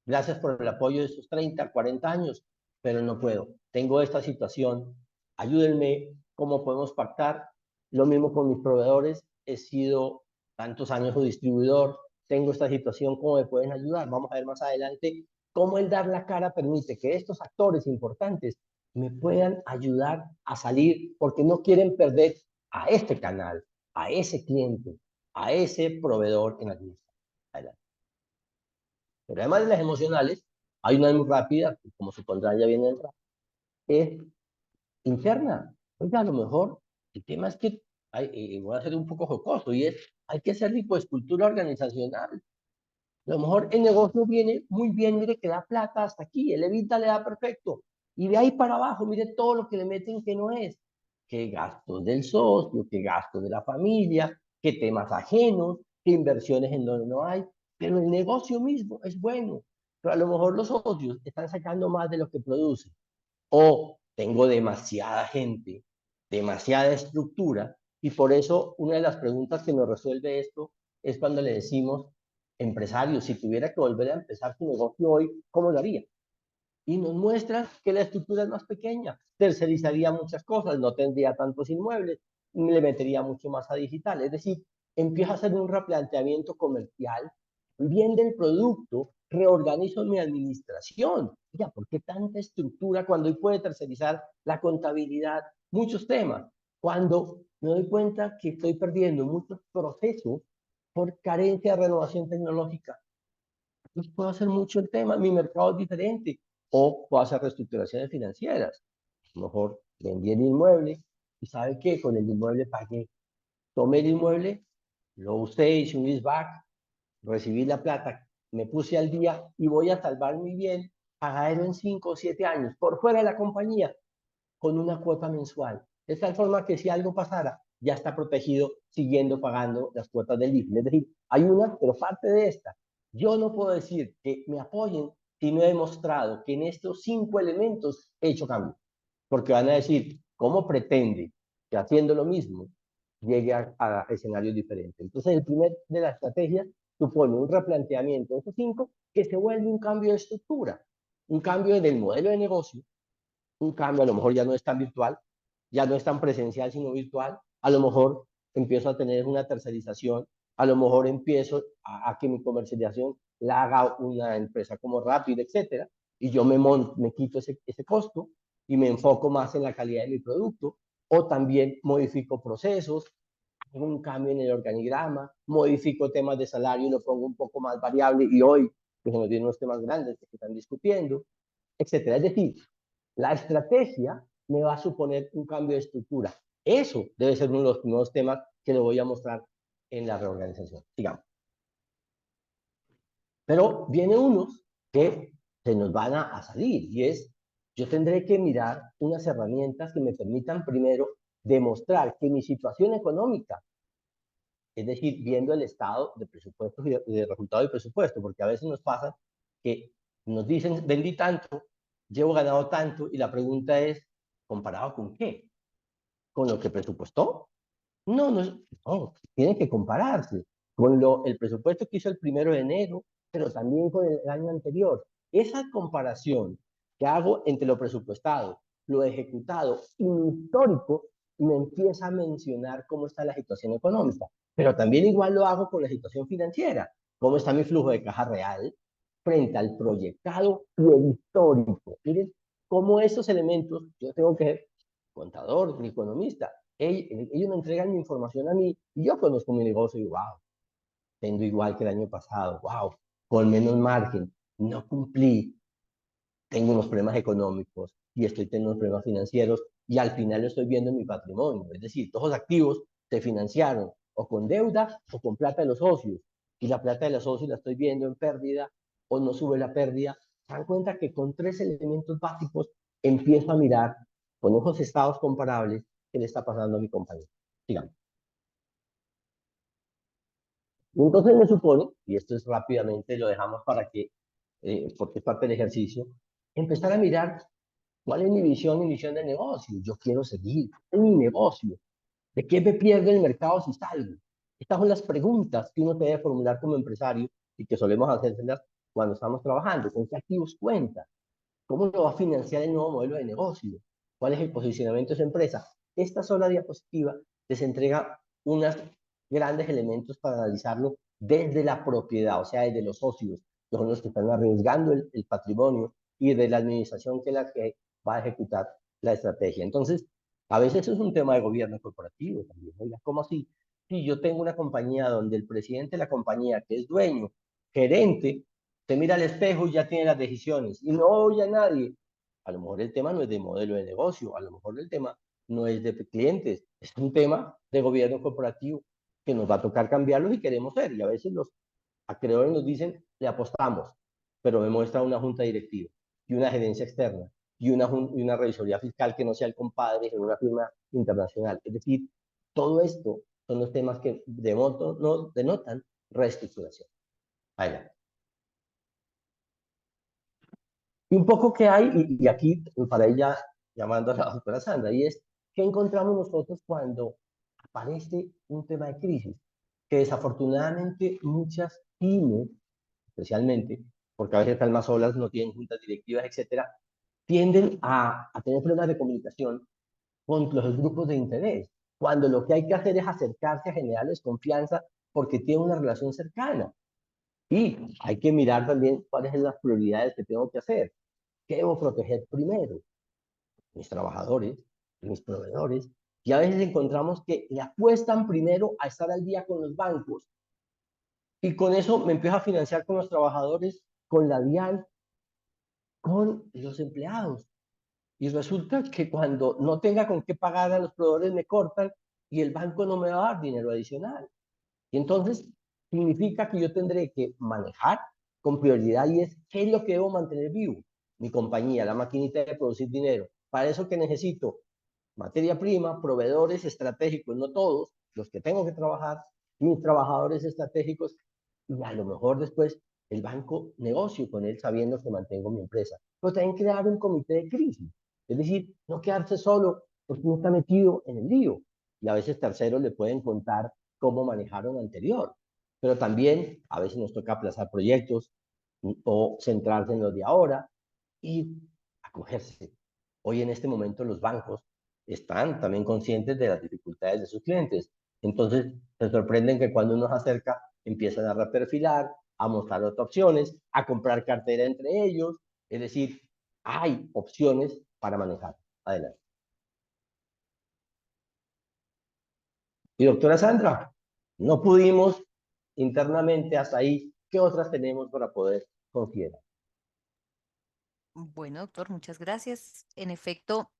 Gracias por el apoyo de estos 30, 40 años, pero no puedo. Tengo esta situación. Ayúdenme, ¿cómo podemos pactar? Lo mismo con mis proveedores. He sido tantos años su distribuidor. Tengo esta situación, ¿cómo me pueden ayudar? Vamos a ver más adelante cómo el dar la cara permite que estos actores importantes me puedan ayudar a salir porque no quieren perder a este canal, a ese cliente, a ese proveedor en administración. Pero además de las emocionales, hay una muy rápida, como se pondrá ya bien en el es interna. Oiga, a lo mejor el tema es que, voy a ser un poco jocoso, y es, hay que hacer lipoescultura organizacional. A lo mejor el negocio viene muy bien, mire que da plata hasta aquí, el evita le da perfecto. Y de ahí para abajo, mire todo lo que le meten que no es. Qué gastos del socio, qué gastos de la familia, qué temas ajenos, qué inversiones en donde no hay. Pero el negocio mismo es bueno. Pero a lo mejor los socios están sacando más de lo que producen. O tengo demasiada gente, demasiada estructura, y por eso una de las preguntas que nos resuelve esto es cuando le decimos, empresario, si tuviera que volver a empezar su negocio hoy, ¿cómo lo haría? Y nos muestra que la estructura es más pequeña, tercerizaría muchas cosas, no tendría tantos inmuebles, le metería mucho más a digital. Es decir, empieza a hacer un replanteamiento comercial, vende el producto, reorganizo mi administración. Ya, ¿por qué tanta estructura cuando hoy puede tercerizar la contabilidad? Muchos temas. Cuando me doy cuenta que estoy perdiendo muchos procesos por carencia de renovación tecnológica. pues puedo hacer mucho el tema, mi mercado es diferente, o puedo hacer reestructuraciones financieras. A lo mejor vendí el inmueble y ¿sabe qué? Con el inmueble pagué. Tomé el inmueble, lo usé, hice un leaseback, recibí la plata, me puse al día y voy a salvar mi bien, pagarlo en 5 o 7 años, por fuera de la compañía, con una cuota mensual. De tal forma que si algo pasara, ya está protegido siguiendo pagando las cuotas del IFE. Es decir, hay una, pero parte de esta. Yo no puedo decir que me apoyen si no he demostrado que en estos 5 elementos he hecho cambio. Porque van a decir, ¿cómo pretende que haciendo lo mismo llegue a escenarios diferentes? Entonces, el primer de las estrategias supone un replanteamiento de esos 5 que se vuelve un cambio de estructura, un cambio del modelo de negocio, un cambio, a lo mejor ya no es tan virtual, ya no es tan presencial, sino virtual, a lo mejor empiezo a tener una tercerización, a lo mejor empiezo a que mi comercialización la haga una empresa como Rapid, etcétera, y yo me quito ese costo y me enfoco más en la calidad de mi producto, o también modifico procesos, hago un cambio en el organigrama, modifico temas de salario y lo pongo un poco más variable, y hoy, que se nos vienen unos temas grandes que se están discutiendo, etcétera. Es decir, la estrategia me va a suponer un cambio de estructura. Eso debe ser uno de los primeros temas que le voy a mostrar en la reorganización, digamos. Pero viene unos que se nos van a salir y es, yo tendré que mirar unas herramientas que me permitan primero demostrar que mi situación económica, es decir, viendo el estado de presupuestos y de resultado de presupuesto, porque a veces nos pasa que nos dicen, vendí tanto, llevo ganado tanto, y la pregunta es, ¿comparado con qué? ¿Con lo que presupuestó? No, no, tiene que compararse con el presupuesto que hizo el 1 de enero, pero también con el año anterior. Esa comparación que hago entre lo presupuestado, lo ejecutado y lo histórico, me empieza a mencionar cómo está la situación económica. Pero también igual lo hago con la situación financiera. ¿Cómo está mi flujo de caja real frente al proyectado y el histórico? Miren cómo esos elementos, yo tengo que ser contador, ni economista, ellos me entregan mi información a mí y yo conozco mi negocio y wow, tengo igual que el año pasado, wow, con menos margen, no cumplí, tengo unos problemas económicos y estoy teniendo unos problemas financieros y al final lo estoy viendo en mi patrimonio. Es decir, todos los activos se financiaron o con deuda o con plata de los socios y la plata de los socios la estoy viendo en pérdida o no sube la pérdida. Se dan cuenta que con 3 elementos básicos empiezo a mirar con ojos estados comparables qué le está pasando a mi compañero. Digamos. Y entonces me supone, y esto es rápidamente, lo dejamos para que, porque es parte del ejercicio, empezar a mirar cuál es mi visión y misión de negocio. Yo quiero seguir en mi negocio. ¿De qué me pierde el mercado si salgo? Estas son las preguntas que uno debe formular como empresario y que solemos hacérselas cuando estamos trabajando. ¿Con qué activos cuenta? ¿Cómo lo va a financiar el nuevo modelo de negocio? ¿Cuál es el posicionamiento de su empresa? Esta sola diapositiva les entrega unos grandes elementos para analizarlo desde la propiedad, o sea, desde los socios, que son los que están arriesgando el patrimonio, y de la administración, que es la que va a ejecutar la estrategia. Entonces, a veces es un tema de gobierno corporativo también. Oiga, ¿cómo así? Si yo tengo una compañía donde el presidente de la compañía, que es dueño, gerente, se mira al espejo y ya tiene las decisiones y no oye a nadie. A lo mejor el tema no es de modelo de negocio, a lo mejor el tema no es de clientes, es un tema de gobierno corporativo que nos va a tocar cambiarlo si queremos ser. Y a veces los acreedores nos dicen, le apostamos, pero me muestra una junta directiva y una gerencia externa y una revisoría fiscal que no sea el compadre en una firma internacional. Es decir, todo esto son los temas que denotan reestructuración. Adelante. Y un poco que hay, y aquí para ella llamando a la doctora Sandra, y es, ¿qué encontramos nosotros cuando aparece un tema de crisis? Que desafortunadamente muchas pymes, especialmente, porque a veces están más solas, no tienen juntas directivas, etcétera, tienden a tener problemas de comunicación con los grupos de interés, cuando lo que hay que hacer es acercarse a generarles confianza porque tienen una relación cercana. Y hay que mirar también cuáles son las prioridades que tengo que hacer. ¿Qué debo proteger primero? Mis trabajadores, mis proveedores, y a veces encontramos que le apuestan primero a estar al día con los bancos Y con eso me empiezo a financiar con los trabajadores, con la DIAN, con los empleados. Y resulta que cuando no tenga con qué pagar a los proveedores me cortan y el banco no me va a dar dinero adicional. Y entonces significa que yo tendré que manejar con prioridad y es qué es lo que debo mantener vivo. Mi compañía, la maquinita de producir dinero. Para eso que necesito materia prima, proveedores estratégicos, no todos, los que tengo que trabajar, mis trabajadores estratégicos y a lo mejor después el banco negocio con él sabiendo que mantengo mi empresa. Pero también crear un comité de crisis, es decir, no quedarse solo porque uno está metido en el lío y a veces terceros le pueden contar cómo manejaron anterior. Pero también a veces nos toca aplazar proyectos o centrarse en los de ahora y acogerse. Hoy en este momento los bancos están también conscientes de las dificultades de sus clientes. Entonces se sorprenden que cuando uno se acerca empiezan a reperfilar, a mostrar otras opciones, a comprar cartera entre ellos. Es decir, hay opciones para manejar. Adelante. Y doctora Sandra, no pudimos internamente hasta ahí. ¿Qué otras tenemos para poder considerar? Bueno, doctor, muchas gracias. En efecto,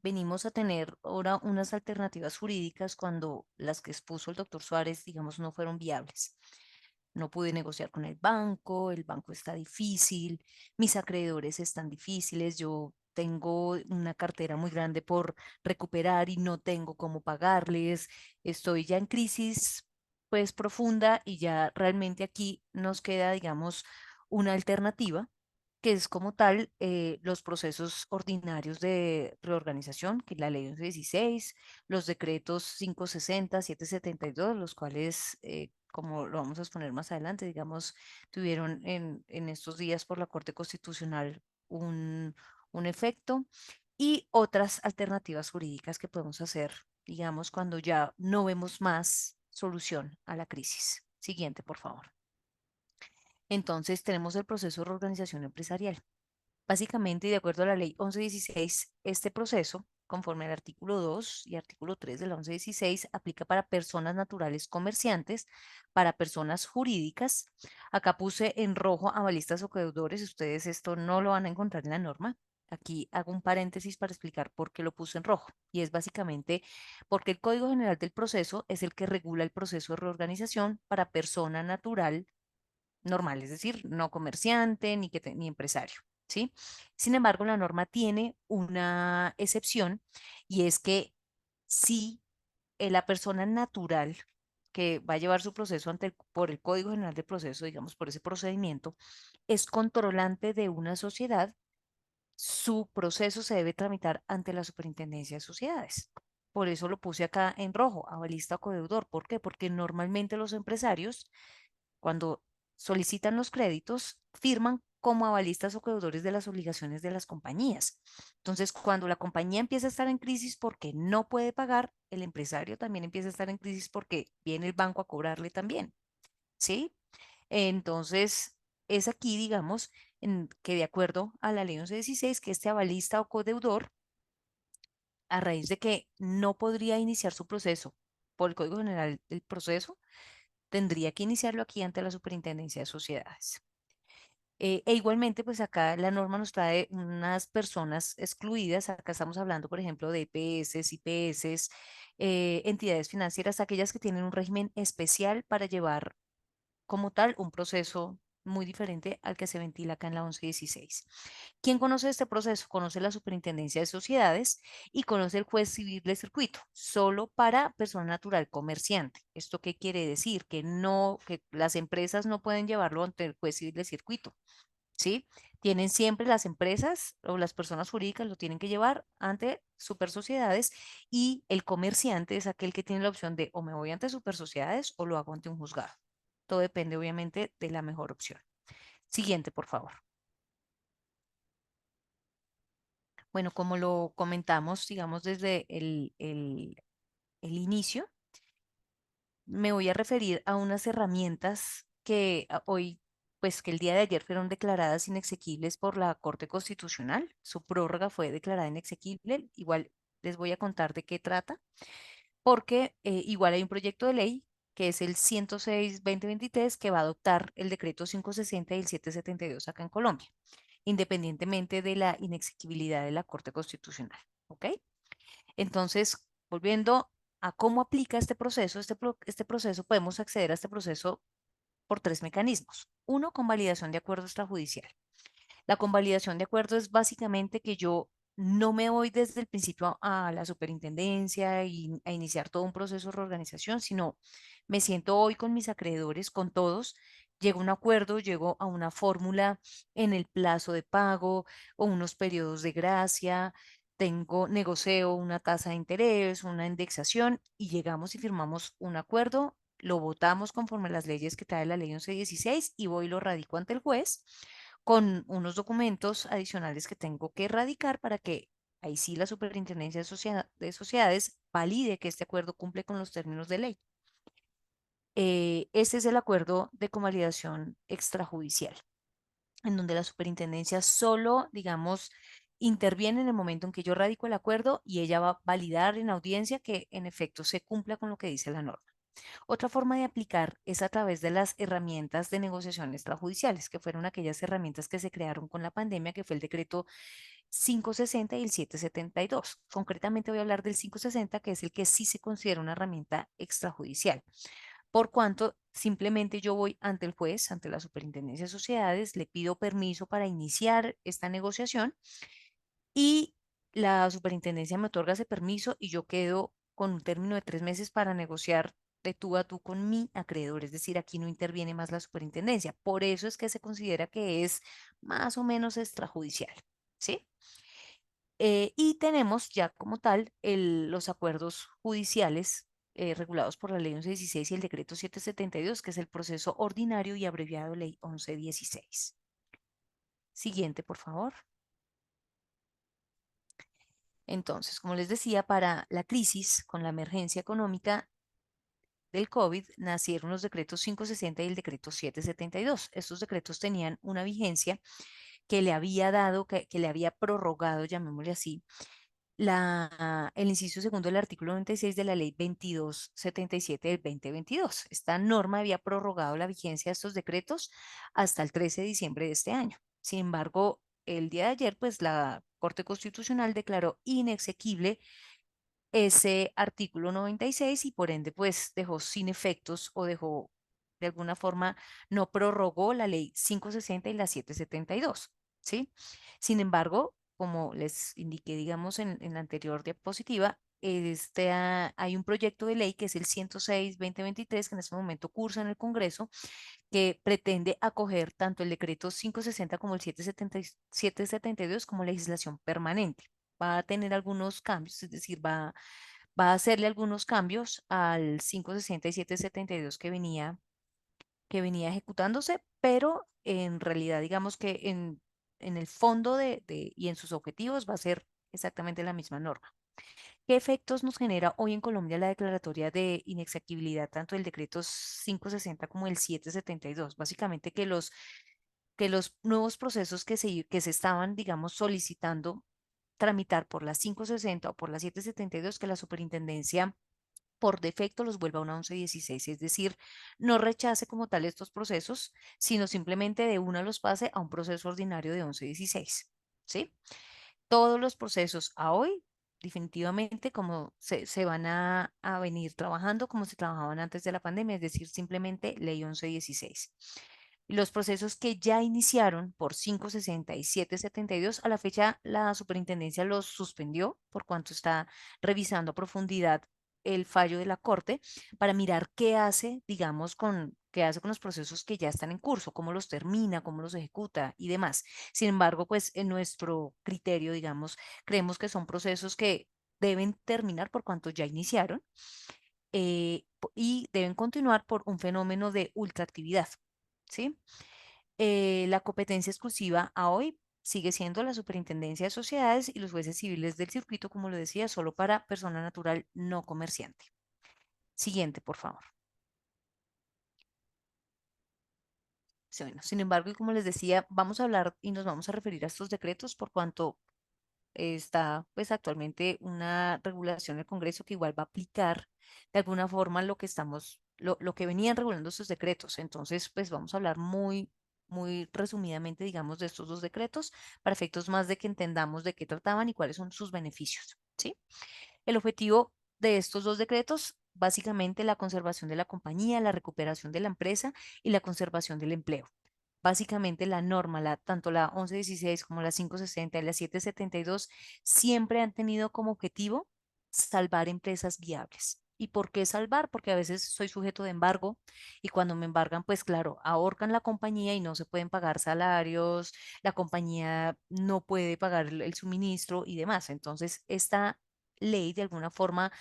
venimos a tener ahora unas alternativas jurídicas cuando las que expuso el doctor Suárez, digamos, no fueron viables. No pude negociar con el banco está difícil, mis acreedores están difíciles, yo tengo una cartera muy grande por recuperar y no tengo cómo pagarles, estoy ya en crisis pues profunda y ya realmente aquí nos queda, digamos, una alternativa que es como tal los procesos ordinarios de reorganización, que es la ley 1116, los decretos 560, 772, los cuales, como lo vamos a exponer más adelante, digamos, tuvieron en estos días por la Corte Constitucional un efecto, y otras alternativas jurídicas que podemos hacer, digamos, cuando ya no vemos más solución a la crisis. Siguiente, por favor. Entonces, tenemos el proceso de reorganización empresarial. Básicamente, y de acuerdo a la ley 1116, este proceso, conforme al artículo 2 y artículo 3 de la 1116, aplica para personas naturales comerciantes, para personas jurídicas. Acá puse en rojo avalistas o deudores. Ustedes esto no lo van a encontrar en la norma. Aquí hago un paréntesis para explicar por qué lo puse en rojo. Y es básicamente porque el Código General del Proceso es el que regula el proceso de reorganización para persona natural normal, es decir, no comerciante ni empresario, ¿sí? Sin embargo, la norma tiene una excepción y es que si la persona natural que va a llevar su proceso por el Código General de Proceso, digamos, por ese procedimiento, es controlante de una sociedad, su proceso se debe tramitar ante la Superintendencia de Sociedades. Por eso lo puse acá en rojo, avalista o codeudor. ¿Por qué? Porque normalmente los empresarios cuando solicitan los créditos, firman como avalistas o deudores de las obligaciones de las compañías. Entonces, cuando la compañía empieza a estar en crisis porque no puede pagar, el empresario también empieza a estar en crisis porque viene el banco a cobrarle también, ¿sí? Entonces, es aquí, digamos, que de acuerdo a la ley 1116, que este avalista o codeudor, a raíz de que no podría iniciar su proceso por el Código General del Proceso, tendría que iniciarlo aquí ante la Superintendencia de Sociedades. E igualmente, pues acá la norma nos trae unas personas excluidas. Acá estamos hablando, por ejemplo, de EPS, IPS, entidades financieras, aquellas que tienen un régimen especial para llevar como tal un proceso muy diferente al que se ventila acá en la 1116. ¿Quién conoce este proceso? Conoce la Superintendencia de Sociedades y conoce el juez civil de circuito, solo para persona natural comerciante. ¿Esto qué quiere decir? Que no, que las empresas no pueden llevarlo ante el juez civil de circuito, ¿sí? Tienen siempre las empresas o las personas jurídicas lo tienen que llevar ante super sociedades y el comerciante es aquel que tiene la opción de o me voy ante super sociedades o lo hago ante un juzgado. Todo depende obviamente de la mejor opción. Siguiente, por favor. Bueno, como lo comentamos, digamos, desde el inicio, me voy a referir a unas herramientas que hoy, pues que el día de ayer fueron declaradas inexequibles por la Corte Constitucional. Su prórroga fue declarada inexequible. Igual les voy a contar de qué trata, porque igual hay un proyecto de ley que es el 106-2023, que va a adoptar el decreto 560 y el 772 acá en Colombia, independientemente de la inexequibilidad de la Corte Constitucional. ¿Ok? Entonces, volviendo a cómo aplica este proceso, este proceso, podemos acceder a este proceso por tres mecanismos. Uno, con validación de acuerdo extrajudicial. La convalidación de acuerdo es básicamente que yo no me voy desde el principio a la superintendencia y a iniciar todo un proceso de reorganización, sino me siento hoy con mis acreedores, con todos, llego a un acuerdo, llego a una fórmula en el plazo de pago o unos periodos de gracia, negocio una tasa de interés, una indexación y llegamos y firmamos un acuerdo, lo votamos conforme a las leyes que trae la ley 1116 y voy y lo radico ante el juez con unos documentos adicionales que tengo que erradicar para que ahí sí la Superintendencia de Sociedades valide que este acuerdo cumple con los términos de ley. Este es el acuerdo de convalidación extrajudicial, en donde la Superintendencia solo, digamos, interviene en el momento en que yo radico el acuerdo y ella va a validar en audiencia que en efecto se cumpla con lo que dice la norma. Otra forma de aplicar es a través de las herramientas de negociación extrajudiciales, que fueron aquellas herramientas que se crearon con la pandemia, que fue el decreto 560 y el 772. Concretamente voy a hablar del 560, que es el que sí se considera una herramienta extrajudicial, por cuanto simplemente yo voy ante el juez, ante la Superintendencia de Sociedades, le pido permiso para iniciar esta negociación y la superintendencia me otorga ese permiso y yo quedo con un término de 3 meses para negociar de tú a tú con mi acreedor, es decir, aquí no interviene más la superintendencia. Por eso es que se considera que es más o menos extrajudicial, ¿sí? Y tenemos ya como tal los acuerdos judiciales regulados por la ley 1116 y el decreto 772, que es el proceso ordinario y abreviado ley 1116. Siguiente, por favor. Entonces, como les decía, para la crisis con la emergencia económica del COVID nacieron los decretos 560 y el decreto 772. Estos decretos tenían una vigencia que le había dado, que le había prorrogado, llamémosle así, el inciso segundo del artículo 96 de la ley 2277 del 2022. Esta norma había prorrogado la vigencia de estos decretos hasta el 13 de diciembre de este año. Sin embargo, el día de ayer, pues la Corte Constitucional declaró inexequible ese artículo 96 y por ende, pues dejó sin efectos o dejó de alguna forma, no prorrogó la ley 560 y la 772, ¿sí? Sin embargo, como les indiqué, digamos, en la anterior diapositiva, hay un proyecto de ley que es el 106-2023, que en este momento cursa en el Congreso, que pretende acoger tanto el decreto 560 como el 772 como legislación permanente. Va a tener algunos cambios, es decir, va a hacerle algunos cambios al 560 y 772 que venía ejecutándose, pero en realidad digamos que en el fondo y en sus objetivos va a ser exactamente la misma norma. ¿Qué efectos nos genera hoy en Colombia la declaratoria de inexequibilidad, tanto el decreto 560 como el 772? Básicamente que los nuevos procesos que se estaban, digamos, solicitando tramitar por la 560 o por la 772, que la superintendencia por defecto los vuelva a una 1116, es decir, no rechace como tal estos procesos, sino simplemente de una los pase a un proceso ordinario de 1116, ¿sí? Todos los procesos a hoy, definitivamente, como se van a venir trabajando como se trabajaban antes de la pandemia, es decir, simplemente ley 1116. Los procesos que ya iniciaron por 560 y 772, a la fecha la superintendencia los suspendió por cuanto está revisando a profundidad el fallo de la Corte para mirar qué hace, digamos, qué hace con los procesos que ya están en curso, cómo los termina, cómo los ejecuta y demás. Sin embargo, pues en nuestro criterio, digamos, creemos que son procesos que deben terminar por cuanto ya iniciaron y deben continuar por un fenómeno de ultraactividad, ¿sí? La competencia exclusiva a hoy sigue siendo la Superintendencia de Sociedades y los jueces civiles del circuito, como lo decía, solo para persona natural no comerciante. Siguiente, por favor. Sí, bueno, sin embargo, y como les decía, vamos a hablar y nos vamos a referir a estos decretos por cuanto está pues actualmente una regulación del Congreso que igual va a aplicar de alguna forma lo que estamos lo que venían regulando estos decretos. Entonces, pues vamos a hablar muy resumidamente, digamos, de estos dos decretos para efectos más de que entendamos de qué trataban y cuáles son sus beneficios, ¿sí? El objetivo de estos dos decretos, básicamente la conservación de la compañía, la recuperación de la empresa y la conservación del empleo. Básicamente la norma, tanto la 1116 como la 560 y la 772, siempre han tenido como objetivo salvar empresas viables. ¿Y por qué salvar? Porque a veces soy sujeto de embargo y cuando me embargan, pues claro, ahorcan la compañía y no se pueden pagar salarios, la compañía no puede pagar el suministro y demás. Entonces, esta ley de alguna forma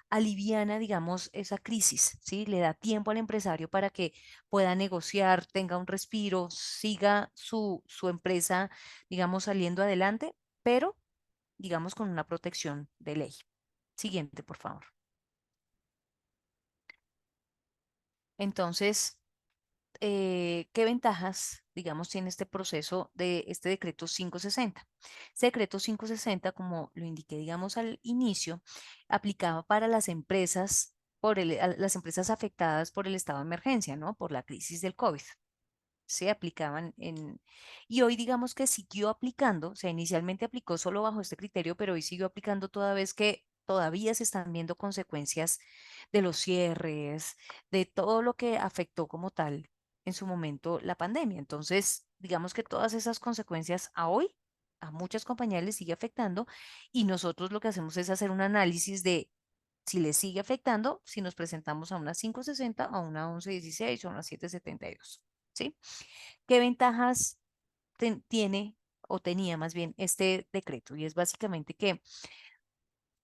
aliviana, digamos, esa crisis, ¿sí? Le da tiempo al empresario para que pueda negociar, tenga un respiro, siga su empresa, digamos, saliendo adelante, pero, digamos, con una protección de ley. Siguiente, por favor. Entonces, ¿qué ventajas, digamos, tiene este proceso de este decreto 560? Este decreto 560, como lo indiqué, digamos, al inicio, aplicaba para las empresas, las empresas afectadas por el estado de emergencia, ¿no? Por la crisis del COVID. Se aplicaban y hoy digamos que siguió aplicando, o sea, inicialmente aplicó solo bajo este criterio, pero hoy siguió aplicando toda vez que todavía se están viendo consecuencias de los cierres, de todo lo que afectó como tal en su momento la pandemia. Entonces, digamos que todas esas consecuencias a hoy, a muchas compañías les sigue afectando y nosotros lo que hacemos es hacer un análisis de si les sigue afectando, si nos presentamos a una 560, a una 1116 o a una 772. ¿Sí? ¿Qué ventajas tiene o tenía más bien este decreto? Y es básicamente que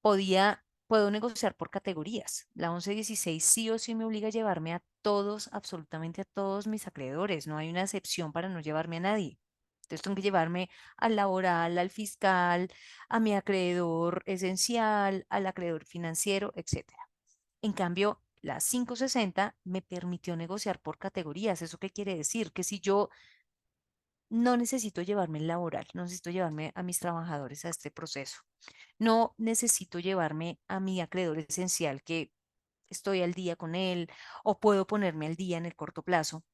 puedo negociar por categorías. La 1116 sí o sí me obliga a llevarme a todos, absolutamente a todos mis acreedores. No hay una excepción para no llevarme a nadie. Entonces tengo que llevarme al laboral, al fiscal, a mi acreedor esencial, al acreedor financiero, etcétera. En cambio, la 560 me permitió negociar por categorías. ¿Eso qué quiere decir? Que si yo no necesito llevarme el laboral, no necesito llevarme a mis trabajadores a este proceso. No necesito llevarme a mi acreedor esencial que estoy al día con él o puedo ponerme al día en el corto plazo.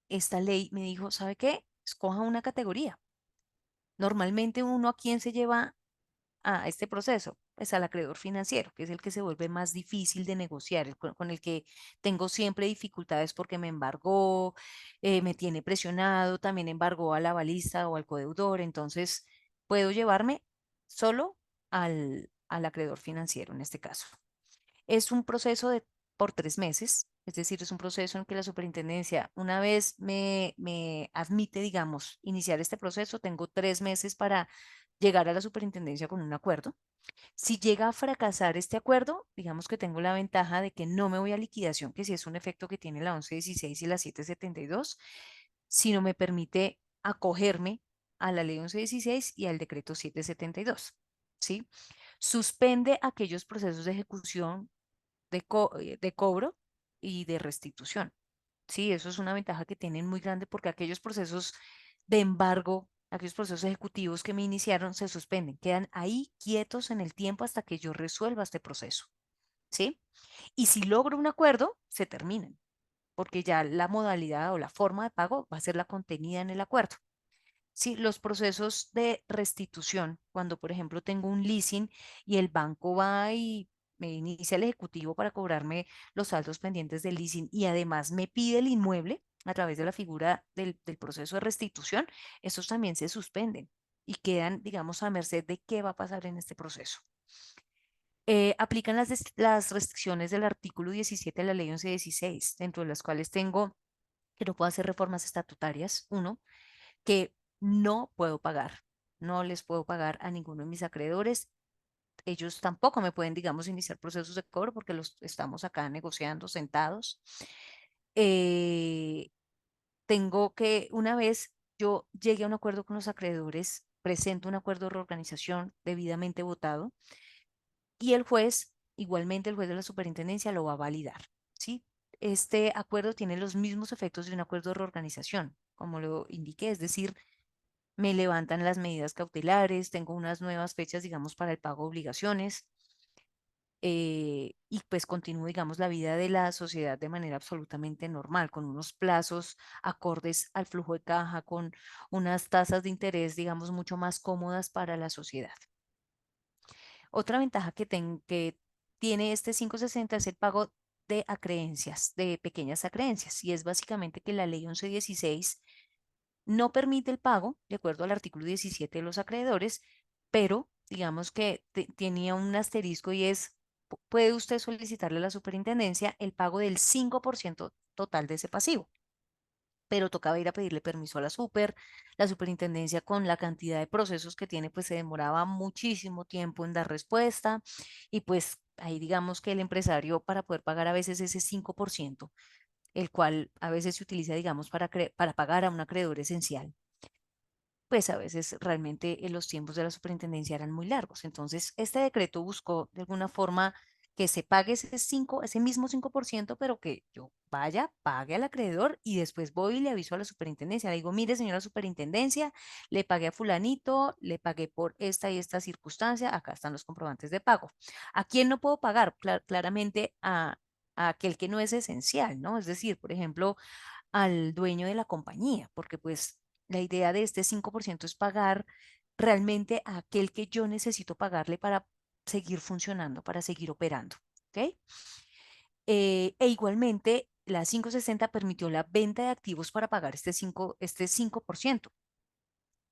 Esta ley me dijo, ¿sabe qué? Escoja una categoría. Normalmente uno a quién se lleva a este proceso, pues al acreedor financiero, que es el que se vuelve más difícil de negociar, con el que tengo siempre dificultades porque me embargó, me tiene presionado, también embargó a la balista o al codeudor, entonces puedo llevarme solo al acreedor financiero en este caso. Es un proceso por 3 meses, es decir, es un proceso en que la superintendencia, una vez me admite, digamos, iniciar este proceso, tengo 3 meses para llegar a la superintendencia con un acuerdo. Si llega a fracasar este acuerdo, digamos que tengo la ventaja de que no me voy a liquidación, que sí es un efecto que tiene la 1116 y la 772, sino me permite acogerme a la ley 1116 y al decreto 772, ¿sí? Suspende aquellos procesos de ejecución de cobro y de restitución. Sí, eso es una ventaja que tienen muy grande porque aquellos procesos de embargo, aquellos procesos ejecutivos que me iniciaron se suspenden, quedan ahí quietos en el tiempo hasta que yo resuelva este proceso, ¿sí? Y si logro un acuerdo, se terminan, porque ya la modalidad o la forma de pago va a ser la contenida en el acuerdo. Sí, los procesos de restitución, cuando por ejemplo tengo un leasing y el banco va y me inicia el ejecutivo para cobrarme los saldos pendientes del leasing y además me pide el inmueble a través de la figura del proceso de restitución, esos también se suspenden y quedan, digamos, a merced de qué va a pasar en este proceso. Aplican las restricciones del artículo 17 de la ley 1116, dentro de las cuales tengo que no puedo hacer reformas estatutarias, uno, que no puedo pagar. No les puedo pagar a ninguno de mis acreedores. Ellos tampoco me pueden, digamos, iniciar procesos de cobro porque los estamos acá negociando sentados. Eh, Tengo que, una vez yo llegue a un acuerdo con los acreedores, presento un acuerdo de reorganización debidamente votado y el juez, igualmente el juez de la superintendencia, lo va a validar. ¿Sí? Este acuerdo tiene los mismos efectos de un acuerdo de reorganización, como lo indiqué, es decir, me levantan las medidas cautelares, tengo unas nuevas fechas, digamos, para el pago de obligaciones. y pues continúe, digamos, la vida de la sociedad de manera absolutamente normal, con unos plazos acordes al flujo de caja, con unas tasas de interés, digamos, mucho más cómodas para la sociedad. Otra ventaja que tiene este 560 es el pago de acreencias, de pequeñas acreencias, y es básicamente que la ley 1116 no permite el pago, de acuerdo al artículo 17 de los acreedores, pero digamos que tenía un asterisco y es, puede usted solicitarle a la superintendencia el pago del 5% total de ese pasivo, pero tocaba ir a pedirle permiso a la superintendencia con la cantidad de procesos que tiene, pues se demoraba muchísimo tiempo en dar respuesta y pues ahí digamos que el empresario para poder pagar a veces ese 5%, el cual a veces se utiliza, digamos, para pagar a un acreedor esencial, pues a veces realmente los tiempos de la superintendencia eran muy largos. Entonces, este decreto buscó de alguna forma que se pague ese mismo 5%, pero que yo vaya, pague al acreedor y después voy y le aviso a la superintendencia. Le digo, mire, señora superintendencia, le pagué a fulanito, le pagué por esta y esta circunstancia, acá están los comprobantes de pago. ¿A quién no puedo pagar? Claramente a aquel que no es esencial, ¿no? Es decir, por ejemplo, al dueño de la compañía, porque pues la idea de este 5% es pagar realmente a aquel que yo necesito pagarle para seguir funcionando, para seguir operando. ¿Ok? E igualmente, la 560 permitió la venta de activos para pagar este 5%,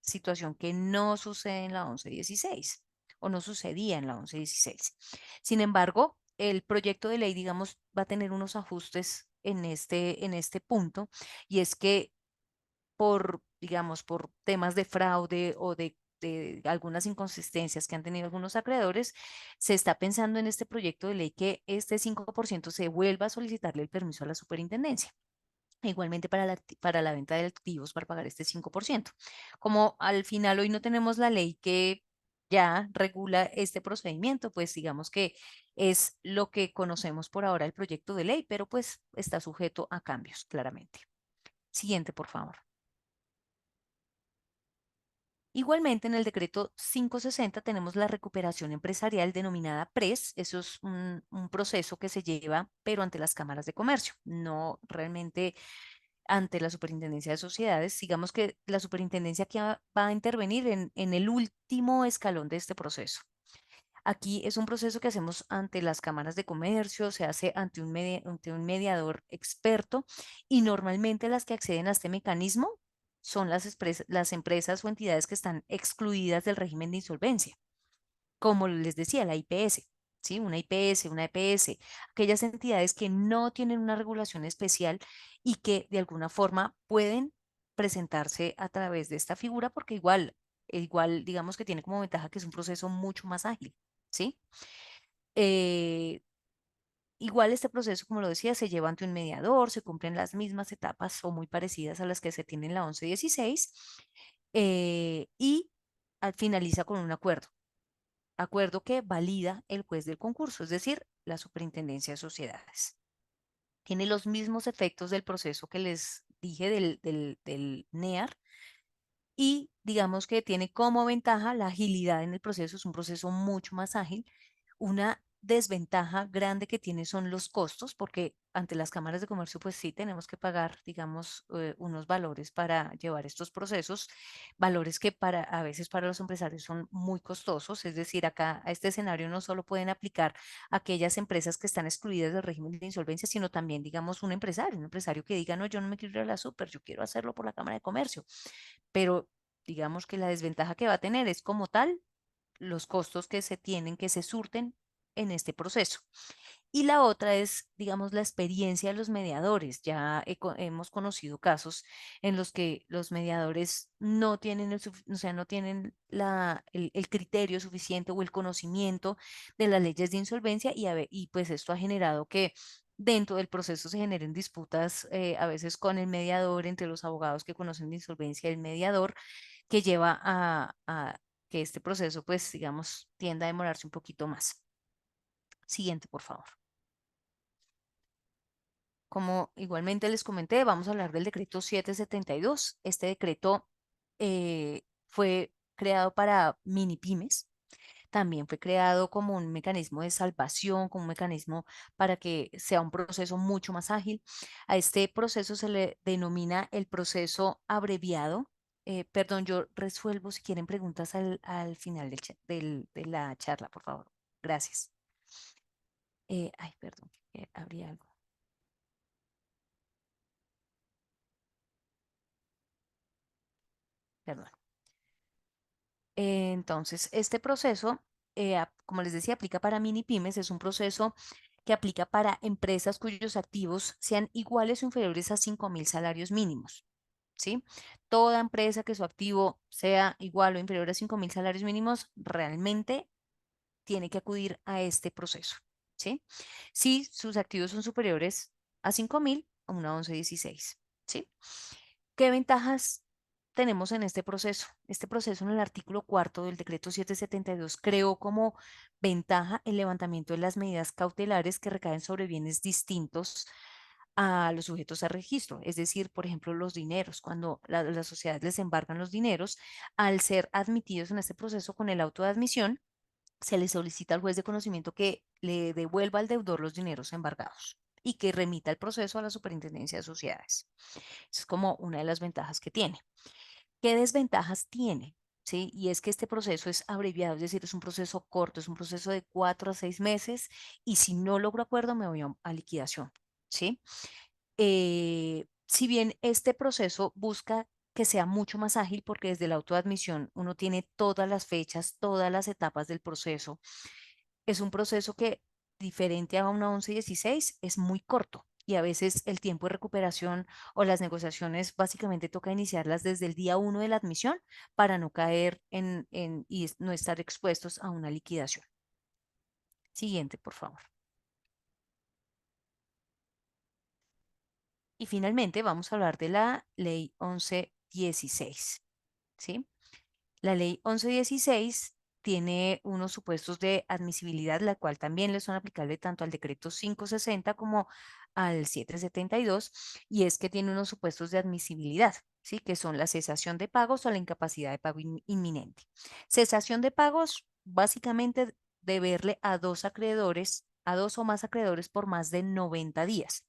situación que no sucede en la 1116 o no sucedía en la 1116. Sin embargo, el proyecto de ley, digamos, va a tener unos ajustes en este punto, y es que digamos, por temas de fraude o de algunas inconsistencias que han tenido algunos acreedores, se está pensando en este proyecto de ley que este 5% se vuelva a solicitarle el permiso a la superintendencia. Igualmente para la venta de activos para pagar este 5%. Como al final hoy no tenemos la ley que ya regula este procedimiento, pues digamos que es lo que conocemos por ahora el proyecto de ley, pero pues está sujeto a cambios, claramente. Siguiente, por favor. Igualmente, en el decreto 560 tenemos la recuperación empresarial denominada PRES. Eso es un proceso que se lleva, pero ante las cámaras de comercio, no realmente ante la Superintendencia de Sociedades. Digamos que la superintendencia aquí va a intervenir en el último escalón de este proceso. Aquí es un proceso que hacemos ante las cámaras de comercio, se hace ante un mediador experto, y normalmente las que acceden a este mecanismo son las empresas o entidades que están excluidas del régimen de insolvencia, como les decía, la IPS, ¿sí? Una IPS, una EPS, aquellas entidades que no tienen una regulación especial y que de alguna forma pueden presentarse a través de esta figura porque igual digamos que tiene como ventaja que es un proceso mucho más ágil, ¿sí? Eh, Igual este proceso, como lo decía, se lleva ante un mediador, se cumplen las mismas etapas o muy parecidas a las que se tienen en la 1116, y finaliza con un acuerdo que valida el juez del concurso, es decir, la Superintendencia de Sociedades. Tiene los mismos efectos del proceso que les dije del NEAR, y digamos que tiene como ventaja la agilidad en el proceso, es un proceso mucho más ágil. Una desventaja grande que tiene son los costos, porque ante las cámaras de comercio, pues sí tenemos que pagar, digamos, unos valores para llevar estos procesos, valores que a veces para los empresarios son muy costosos. Es decir, acá a este escenario no solo pueden aplicar aquellas empresas que están excluidas del régimen de insolvencia, sino también, digamos, un empresario que diga, no, yo no me quiero ir a la super, yo quiero hacerlo por la Cámara de Comercio, pero digamos que la desventaja que va a tener es como tal los costos que se tienen, que se surten en este proceso. Y la otra es, digamos, la experiencia de los mediadores. Ya hemos conocido casos en los que los mediadores no tienen o sea, no tienen el criterio suficiente o el conocimiento de las leyes de insolvencia, y pues esto ha generado que dentro del proceso se generen disputas, a veces con el mediador, entre los abogados que conocen de insolvencia y el mediador, que lleva a que este proceso, pues, digamos, tienda a demorarse un poquito más. Siguiente, por favor. Como igualmente les comenté, vamos a hablar del decreto 772. Este decreto fue creado para mini pymes. también fue creado como un mecanismo de salvación, como un mecanismo para que sea un proceso mucho más ágil. A este proceso se le denomina el proceso abreviado. Perdón, yo resuelvo si quieren preguntas al final de la charla, por favor. Gracias. Ay, perdón, abrí algo. Perdón. Entonces, este proceso, como les decía, aplica para mini pymes, es un proceso que aplica para empresas cuyos activos sean iguales o inferiores a 5.000 salarios mínimos, ¿sí? Toda empresa que su activo sea igual o inferior a 5.000 salarios mínimos realmente tiene que acudir a este proceso, ¿sí? Si sus activos son superiores a 5.000, a una 1116, ¿sí? ¿Qué ventajas tenemos en este proceso? Este proceso en el artículo cuarto del decreto 772 creó como ventaja el levantamiento de las medidas cautelares que recaen sobre bienes distintos a los sujetos a registro, es decir, por ejemplo, los dineros. Cuando las sociedades les embargan los dineros, al ser admitidos en este proceso con el auto de admisión, se le solicita al juez de conocimiento que le devuelva al deudor los dineros embargados y que remita el proceso a la Superintendencia de Sociedades. Es como una de las ventajas que tiene. ¿Qué desventajas tiene? ¿Sí? Y es que este proceso es abreviado, es decir, es un proceso corto, es un proceso de 4 a 6 meses y si no logro acuerdo me voy a liquidación. ¿Sí? Si bien este proceso busca que sea mucho más ágil porque desde la autoadmisión uno tiene todas las fechas, todas las etapas del proceso, es un proceso que, diferente a una 1116, es muy corto y a veces el tiempo de recuperación o las negociaciones básicamente toca iniciarlas desde el día uno de la admisión para no caer y no estar expuestos a una liquidación. Siguiente, por favor. Y finalmente vamos a hablar de la ley 1116, ¿sí? La ley 1116 tiene unos supuestos de admisibilidad, la cual también le son aplicables tanto al decreto 560 como al 772, y es que tiene unos supuestos de admisibilidad, ¿sí? Que son la cesación de pagos o la incapacidad de pago inminente. Cesación de pagos, básicamente, deberle a dos acreedores, a dos o más acreedores por más de 90 días,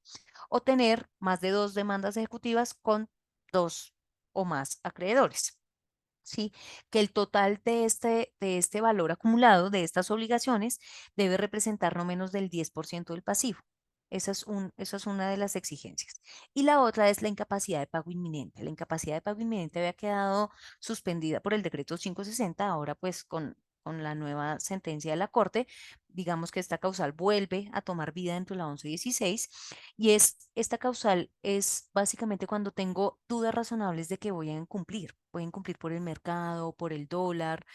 o tener más de dos demandas ejecutivas con dos o más acreedores. ¿Sí? Que el total de este valor acumulado de estas obligaciones debe representar no menos del 10% del pasivo. Esa es una de las exigencias. Y la otra es la incapacidad de pago inminente. La incapacidad de pago inminente había quedado suspendida por el decreto 560, ahora pues con la nueva sentencia de la Corte, digamos que esta causal vuelve a tomar vida dentro de la 1116 y esta causal es básicamente cuando tengo dudas razonables de que voy a incumplir. Voy a incumplir por el mercado, por el dólar,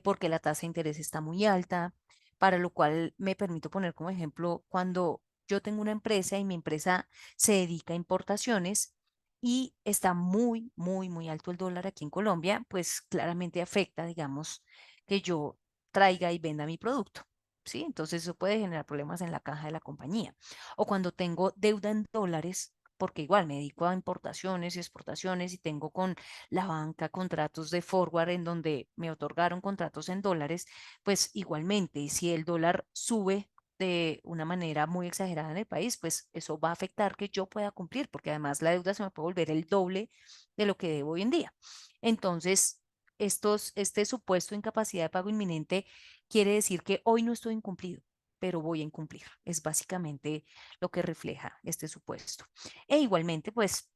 porque la tasa de interés está muy alta, para lo cual me permito poner como ejemplo cuando yo tengo una empresa y mi empresa se dedica a importaciones y está muy, muy, muy alto el dólar aquí en Colombia, pues claramente afecta, digamos, que yo traiga y venda mi producto. ¿Sí? Entonces eso puede generar problemas en la caja de la compañía. O cuando tengo deuda en dólares, porque igual me dedico a importaciones y exportaciones y tengo con la banca contratos de forward en donde me otorgaron contratos en dólares, pues igualmente, y si el dólar sube de una manera muy exagerada en el país, pues eso va a afectar que yo pueda cumplir, porque además la deuda se me puede volver el doble de lo que debo hoy en día. Entonces, este supuesto incapacidad de pago inminente quiere decir que hoy no estoy incumplido, pero voy a incumplir. Es básicamente lo que refleja este supuesto. E igualmente, pues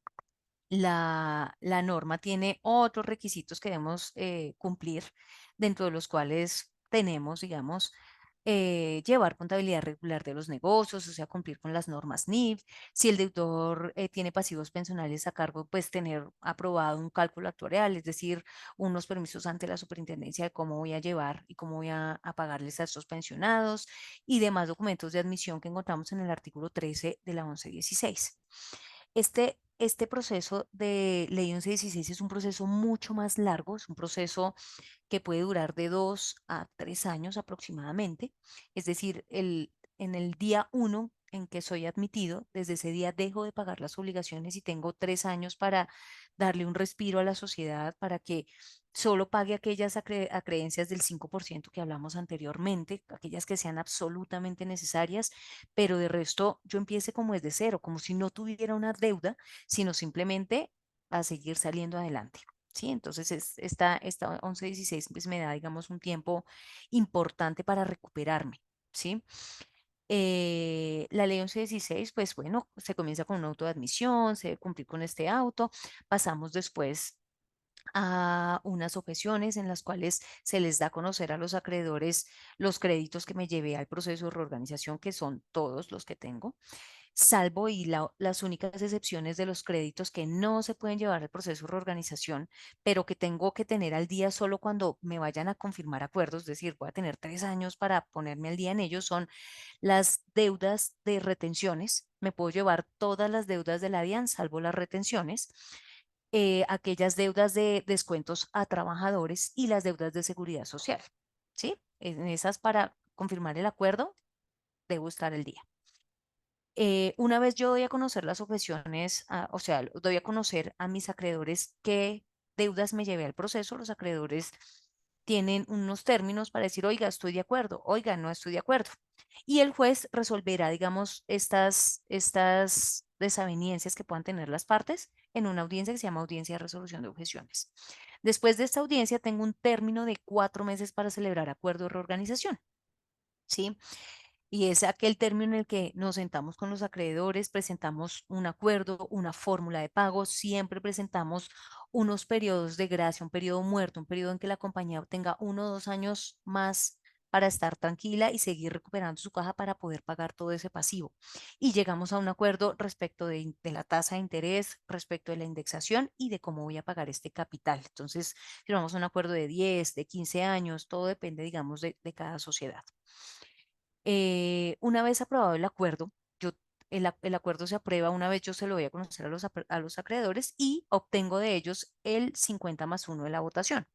la norma tiene otros requisitos que debemos cumplir, dentro de los cuales tenemos, digamos, llevar contabilidad regular de los negocios, o sea, cumplir con las normas NIF. Si el deudor tiene pasivos pensionales a cargo, pues tener aprobado un cálculo actuarial, es decir, unos permisos ante la superintendencia de cómo voy a llevar y cómo voy a pagarles a estos pensionados y demás documentos de admisión que encontramos en el artículo 13 de la 1116. Este proceso de ley 1116 es un proceso mucho más largo, es un proceso que puede durar de 2 a 3 años aproximadamente. Es decir, en el día 1 en que soy admitido, desde ese día dejo de pagar las obligaciones y tengo 3 años para darle un respiro a la sociedad, para que solo pague aquellas acreencias del 5% que hablamos anteriormente, aquellas que sean absolutamente necesarias, pero de resto yo empiece como desde cero, como si no tuviera una deuda, sino simplemente a seguir saliendo adelante. Sí, entonces esta 11-16 pues me da, digamos, un tiempo importante para recuperarme, ¿sí? La ley 11-16, pues bueno, se comienza con un auto de admisión, se debe cumplir con este auto, pasamos después a unas objeciones en las cuales se les da a conocer a los acreedores los créditos que me llevé al proceso de reorganización, que son todos los que tengo, salvo y las únicas excepciones de los créditos que no se pueden llevar al proceso de reorganización, pero que tengo que tener al día solo cuando me vayan a confirmar acuerdos, es decir, voy a tener 3 años para ponerme al día en ellos, son las deudas de retenciones. Me puedo llevar todas las deudas de la DIAN, salvo las retenciones, aquellas deudas de descuentos a trabajadores y las deudas de seguridad social. ¿Sí? En esas para confirmar el acuerdo, debo estar el día. Una vez yo doy a conocer las objeciones, o sea, doy a conocer a mis acreedores qué deudas me llevé al proceso, los acreedores tienen unos términos para decir, oiga, estoy de acuerdo, oiga, no estoy de acuerdo. Y el juez resolverá, digamos, estas desavenencias que puedan tener las partes en una audiencia que se llama audiencia de resolución de objeciones. Después de esta audiencia, tengo un término de 4 meses para celebrar acuerdo de reorganización. ¿Sí? Y es aquel término en el que nos sentamos con los acreedores, presentamos un acuerdo, una fórmula de pago, siempre presentamos unos periodos de gracia, un periodo muerto, un periodo en que la compañía tenga 1 o 2 años más para estar tranquila y seguir recuperando su caja para poder pagar todo ese pasivo. Y llegamos a un acuerdo respecto de la tasa de interés, respecto de la indexación y de cómo voy a pagar este capital. Entonces, firmamos un acuerdo de 10, de 15 años, todo depende, digamos, de cada sociedad. Una vez aprobado el acuerdo, el acuerdo se aprueba una vez yo se lo voy a conocer a los acreedores y obtengo de ellos el 50+1 de la votación.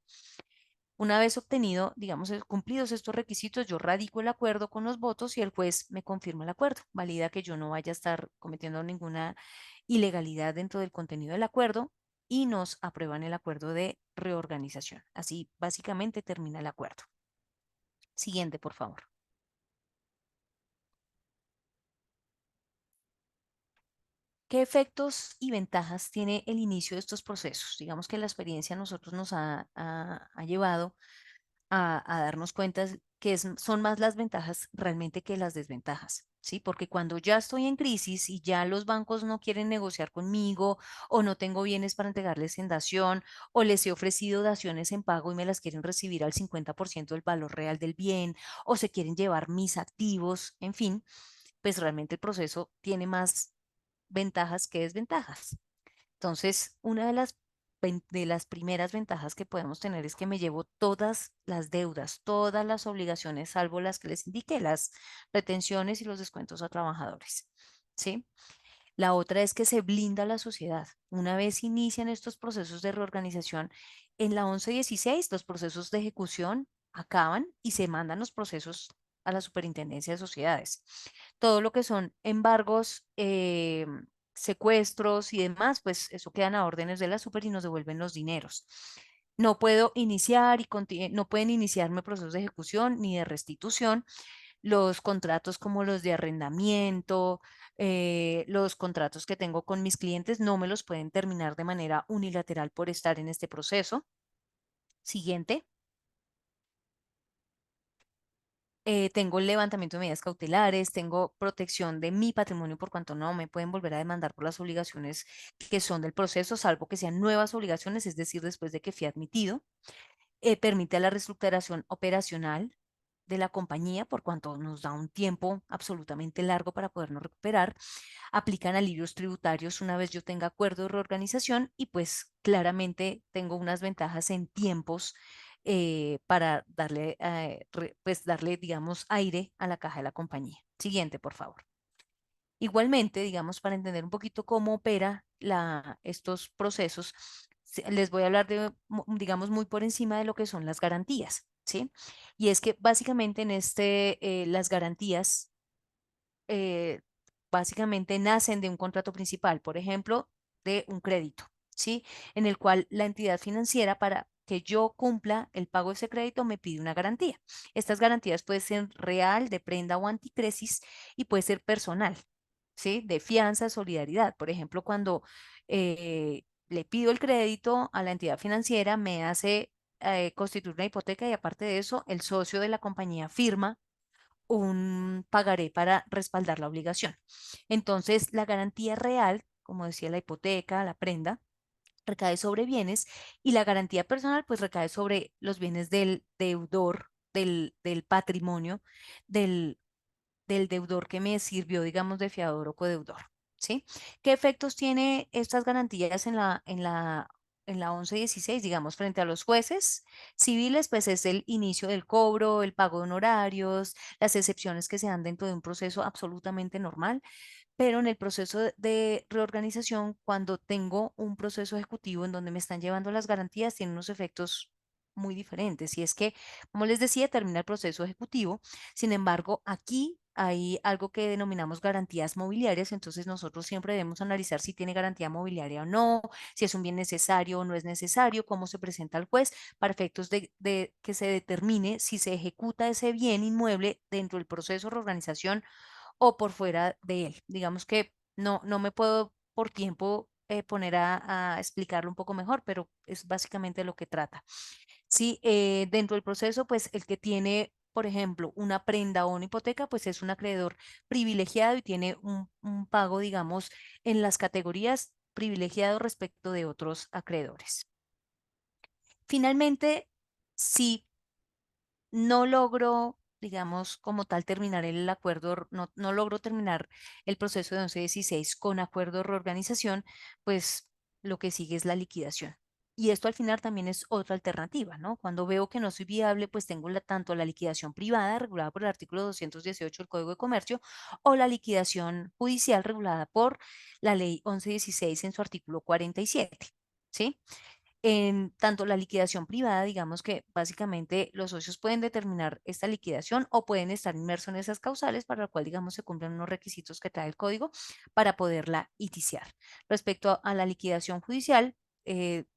Una vez obtenido, digamos, cumplidos estos requisitos, yo radico el acuerdo con los votos y el juez me confirma el acuerdo. Valida que yo no vaya a estar cometiendo ninguna ilegalidad dentro del contenido del acuerdo y nos aprueban el acuerdo de reorganización. Así básicamente termina el acuerdo. Siguiente, por favor. ¿Qué efectos y ventajas tiene el inicio de estos procesos? Digamos que la experiencia a nosotros nos ha llevado a darnos cuenta que son más las ventajas realmente que las desventajas, ¿sí? Porque cuando ya estoy en crisis y ya los bancos no quieren negociar conmigo o no tengo bienes para entregarles en dación o les he ofrecido daciones en pago y me las quieren recibir al 50% del valor real del bien o se quieren llevar mis activos, en fin, pues realmente el proceso tiene más ventajas que desventajas. Entonces, una de las primeras ventajas que podemos tener es que me llevo todas las deudas, todas las obligaciones, salvo las que les indiqué, las retenciones y los descuentos a trabajadores. ¿Sí? La otra es que se blinda la sociedad. Una vez inician estos procesos de reorganización, en la 11-16 los procesos de ejecución acaban y se mandan los procesos a la Superintendencia de Sociedades. Todo lo que son embargos, secuestros y demás, pues eso quedan a órdenes de la super y nos devuelven los dineros. No puedo iniciar no pueden iniciarme procesos de ejecución ni de restitución los contratos como los de arrendamiento, los contratos que tengo con mis clientes no me los pueden terminar de manera unilateral por estar en este proceso. Siguiente. Tengo el levantamiento de medidas cautelares, tengo protección de mi patrimonio por cuanto no me pueden volver a demandar por las obligaciones que son del proceso, salvo que sean nuevas obligaciones, es decir, después de que fui admitido. Permite la reestructuración operacional de la compañía por cuanto nos da un tiempo absolutamente largo para podernos recuperar. Aplican alivios tributarios una vez yo tenga acuerdo de reorganización y pues claramente tengo unas ventajas en tiempos para darle, pues darle, digamos, aire a la caja de la compañía. Siguiente, por favor. Igualmente, digamos, para entender un poquito cómo opera estos procesos, les voy a hablar de, digamos, muy por encima de lo que son las garantías, ¿sí? Y es que básicamente en las garantías, eh, básicamente nacen de un contrato principal, por ejemplo, de un crédito, ¿sí? En el cual la entidad financiera, para que yo cumpla el pago de ese crédito, me pide una garantía. Estas garantías pueden ser real, de prenda o anticresis, y puede ser personal, ¿sí? De fianza, solidaridad. Por ejemplo, cuando le pido el crédito a la entidad financiera, me hace constituir una hipoteca, y aparte de eso, el socio de la compañía firma un pagaré para respaldar la obligación. Entonces, la garantía real, como decía, la hipoteca, la prenda, recae sobre bienes, y la garantía personal pues recae sobre los bienes del deudor, del patrimonio del, del deudor que me sirvió, digamos, de fiador o codeudor, ¿sí? ¿Qué efectos tiene estas garantías en la 1116, digamos, frente a los jueces civiles? Pues es el inicio del cobro, el pago de honorarios, las excepciones que se dan dentro de un proceso absolutamente normal. Pero en el proceso de reorganización, cuando tengo un proceso ejecutivo en donde me están llevando las garantías, tiene unos efectos muy diferentes. Y es que, como les decía, termina el proceso ejecutivo. Sin embargo, aquí hay algo que denominamos garantías mobiliarias. Entonces, nosotros siempre debemos analizar si tiene garantía mobiliaria o no, si es un bien necesario o no es necesario, cómo se presenta al juez, para efectos de que se determine si se ejecuta ese bien inmueble dentro del proceso de reorganización o por fuera de él. Digamos que no me puedo por tiempo poner a explicarlo un poco mejor, pero es básicamente lo que trata. Sí, dentro del proceso, pues el que tiene, por ejemplo, una prenda o una hipoteca, pues es un acreedor privilegiado y tiene un pago, digamos, en las categorías privilegiado respecto de otros acreedores. Finalmente, si no logro, digamos, como tal, terminar el acuerdo, no logro terminar el proceso de 1116 con acuerdo de reorganización, pues lo que sigue es la liquidación. Y esto al final también es otra alternativa, ¿no? Cuando veo que no soy viable, pues tengo tanto la liquidación privada, regulada por el artículo 218 del Código de Comercio, o la liquidación judicial, regulada por la ley 1116 en su artículo 47, ¿sí? En tanto la liquidación privada, digamos que básicamente los socios pueden determinar esta liquidación o pueden estar inmersos en esas causales, para lo cual, digamos, se cumplen unos requisitos que trae el código para poderla iticiar. Respecto a la liquidación judicial,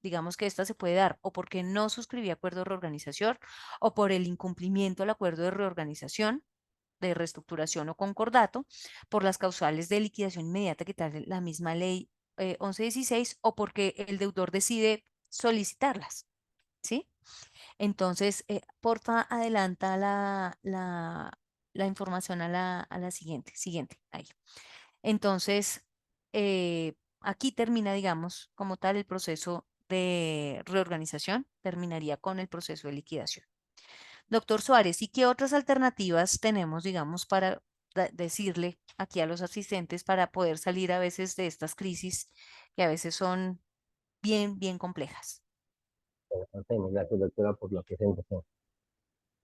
digamos que esta se puede dar o porque no suscribí acuerdo de reorganización, o por el incumplimiento del acuerdo de reorganización, de reestructuración o concordato, por las causales de liquidación inmediata que trae la misma ley 1116, o porque el deudor decide solicitarlas, ¿sí? Entonces, porfa, adelanta la información a la siguiente, ahí. Entonces, aquí termina, digamos, como tal el proceso de reorganización, terminaría con el proceso de liquidación. Doctor Suárez, ¿y qué otras alternativas tenemos, digamos, para decirle aquí a los asistentes para poder salir a veces de estas crisis que a veces son bien, bien complejas? Bueno, gracias, doctora, por la presentación.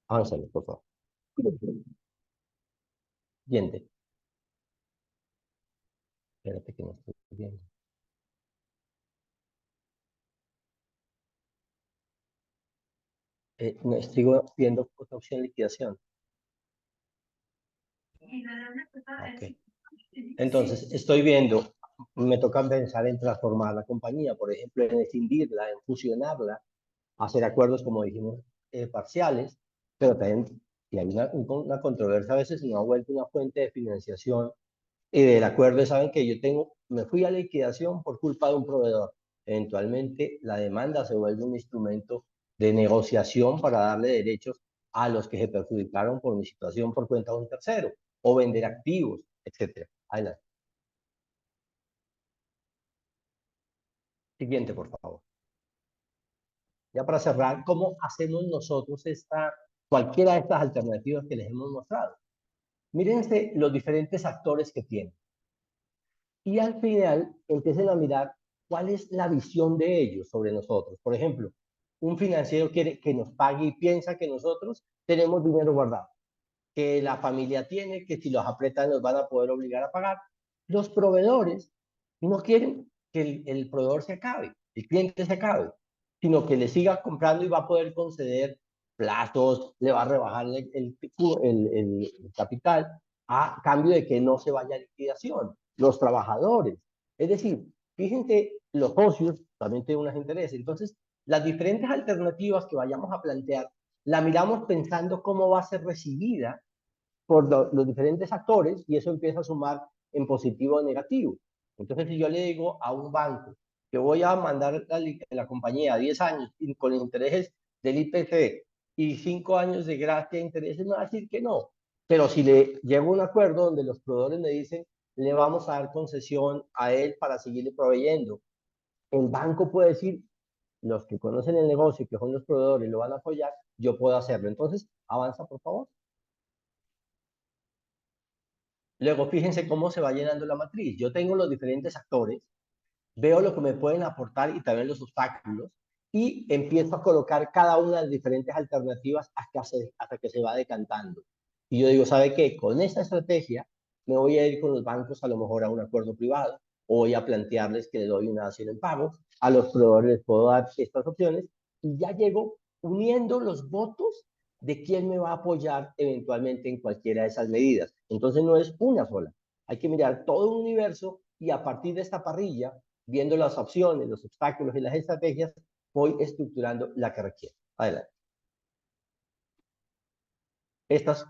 Avanzale, por favor. Siguiente. Espérate que no estoy viendo. No, estoy viendo otra opción de liquidación. Ok. Entonces, estoy viendo, me toca pensar en transformar la compañía, por ejemplo, en escindirla, en fusionarla, hacer acuerdos, como dijimos, parciales, pero también, si hay una controversia, a veces se nos ha vuelto una fuente de financiación, y del acuerdo, saben que yo me fui a liquidación por culpa de un proveedor. Eventualmente, la demanda se vuelve un instrumento de negociación para darle derechos a los que se perjudicaron por mi situación por cuenta de un tercero, o vender activos, etcétera. Adelante. Siguiente, por favor. Ya para cerrar, ¿cómo hacemos nosotros cualquiera de estas alternativas que les hemos mostrado? Mírense los diferentes actores que tienen. Y al final empiecen a mirar cuál es la visión de ellos sobre nosotros. Por ejemplo, un financiero quiere que nos pague y piensa que nosotros tenemos dinero guardado, que la familia tiene, que si los apretan nos van a poder obligar a pagar. Los proveedores no quieren que el proveedor se acabe, el cliente se acabe, sino que le siga comprando y va a poder conceder plazos, le va a rebajar el capital. a cambio de que no se vaya a liquidación, los trabajadores. Es decir, fíjense, los socios también tienen unos intereses. Entonces, las diferentes alternativas que vayamos a plantear, la miramos pensando cómo va a ser recibida por los diferentes actores y eso empieza a sumar en positivo o negativo. Entonces, si yo le digo a un banco que voy a mandar la compañía a 10 años y con intereses del IPC y 5 años de gracia de intereses, me va a decir que no. Pero si le llego a un acuerdo donde los proveedores me dicen, le vamos a dar concesión a él para seguirle proveyendo, el banco puede decir, los que conocen el negocio, que son los proveedores, lo van a apoyar, yo puedo hacerlo. Entonces, avanza, por favor. Luego, fíjense cómo se va llenando la matriz. Yo tengo los diferentes actores, veo lo que me pueden aportar y también los obstáculos, y empiezo a colocar cada una de las diferentes alternativas hasta que se va decantando. Y yo digo, ¿sabe qué? Con esta estrategia me voy a ir con los bancos a lo mejor a un acuerdo privado, o voy a plantearles que le doy una dación en pago, a los proveedores les puedo dar estas opciones, y ya llego uniendo los votos de quién me va a apoyar eventualmente en cualquiera de esas medidas. Entonces no es una sola, hay que mirar todo un universo y a partir de esta parrilla, viendo las opciones, los obstáculos y las estrategias, voy estructurando la que requiero. Adelante. Estas,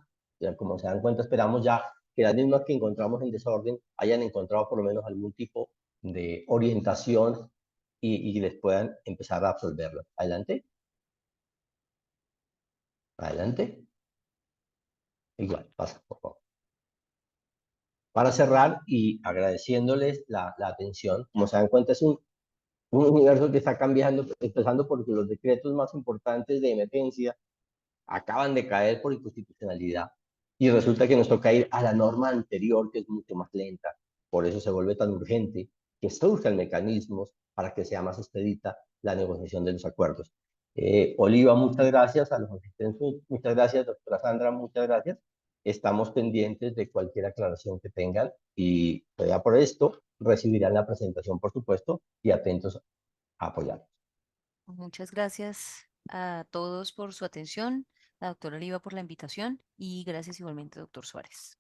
como se dan cuenta, esperamos ya que las mismas que encontramos en desorden hayan encontrado por lo menos algún tipo de orientación y les puedan empezar a absolverlo. Adelante. Adelante. Igual, pasa, por favor. Para cerrar y agradeciéndoles la atención, como se dan cuenta, es un universo que está cambiando, empezando porque los decretos más importantes de emergencia acaban de caer por inconstitucionalidad y resulta que nos toca ir a la norma anterior, que es mucho más lenta. Por eso se vuelve tan urgente que surjan mecanismos para que sea más expedita la negociación de los acuerdos. Oliva, muchas gracias. A los asistentes, muchas gracias. Doctora Sandra, muchas gracias. Estamos pendientes de cualquier aclaración que tengan y ya por esto recibirán la presentación, por supuesto, y atentos a apoyar. Muchas gracias a todos por su atención, la doctora Oliva por la invitación y gracias igualmente, doctor Suárez.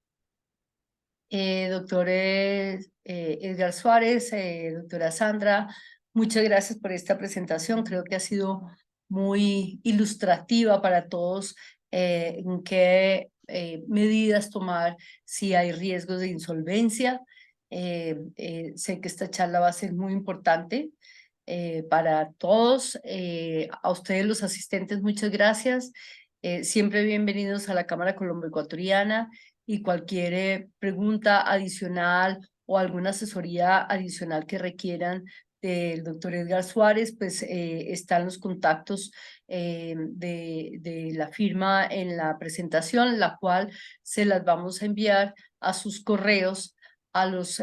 Doctor Edgar Suárez, doctora Sandra, muchas gracias por esta presentación. Creo que ha sido muy ilustrativa para todos en qué medidas tomar si hay riesgos de insolvencia. Sé que esta charla va a ser muy importante para todos. A ustedes los asistentes, muchas gracias. Siempre bienvenidos a la Cámara Colombo-Ecuatoriana y cualquier pregunta adicional o alguna asesoría adicional que requieran del doctor Edgar Suárez, pues están los contactos de la firma en la presentación, la cual se las vamos a enviar a sus correos a las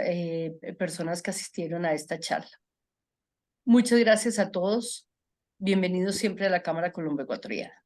personas que asistieron a esta charla. Muchas gracias a todos. Bienvenidos siempre a la Cámara Colombo-Ecuatoriana.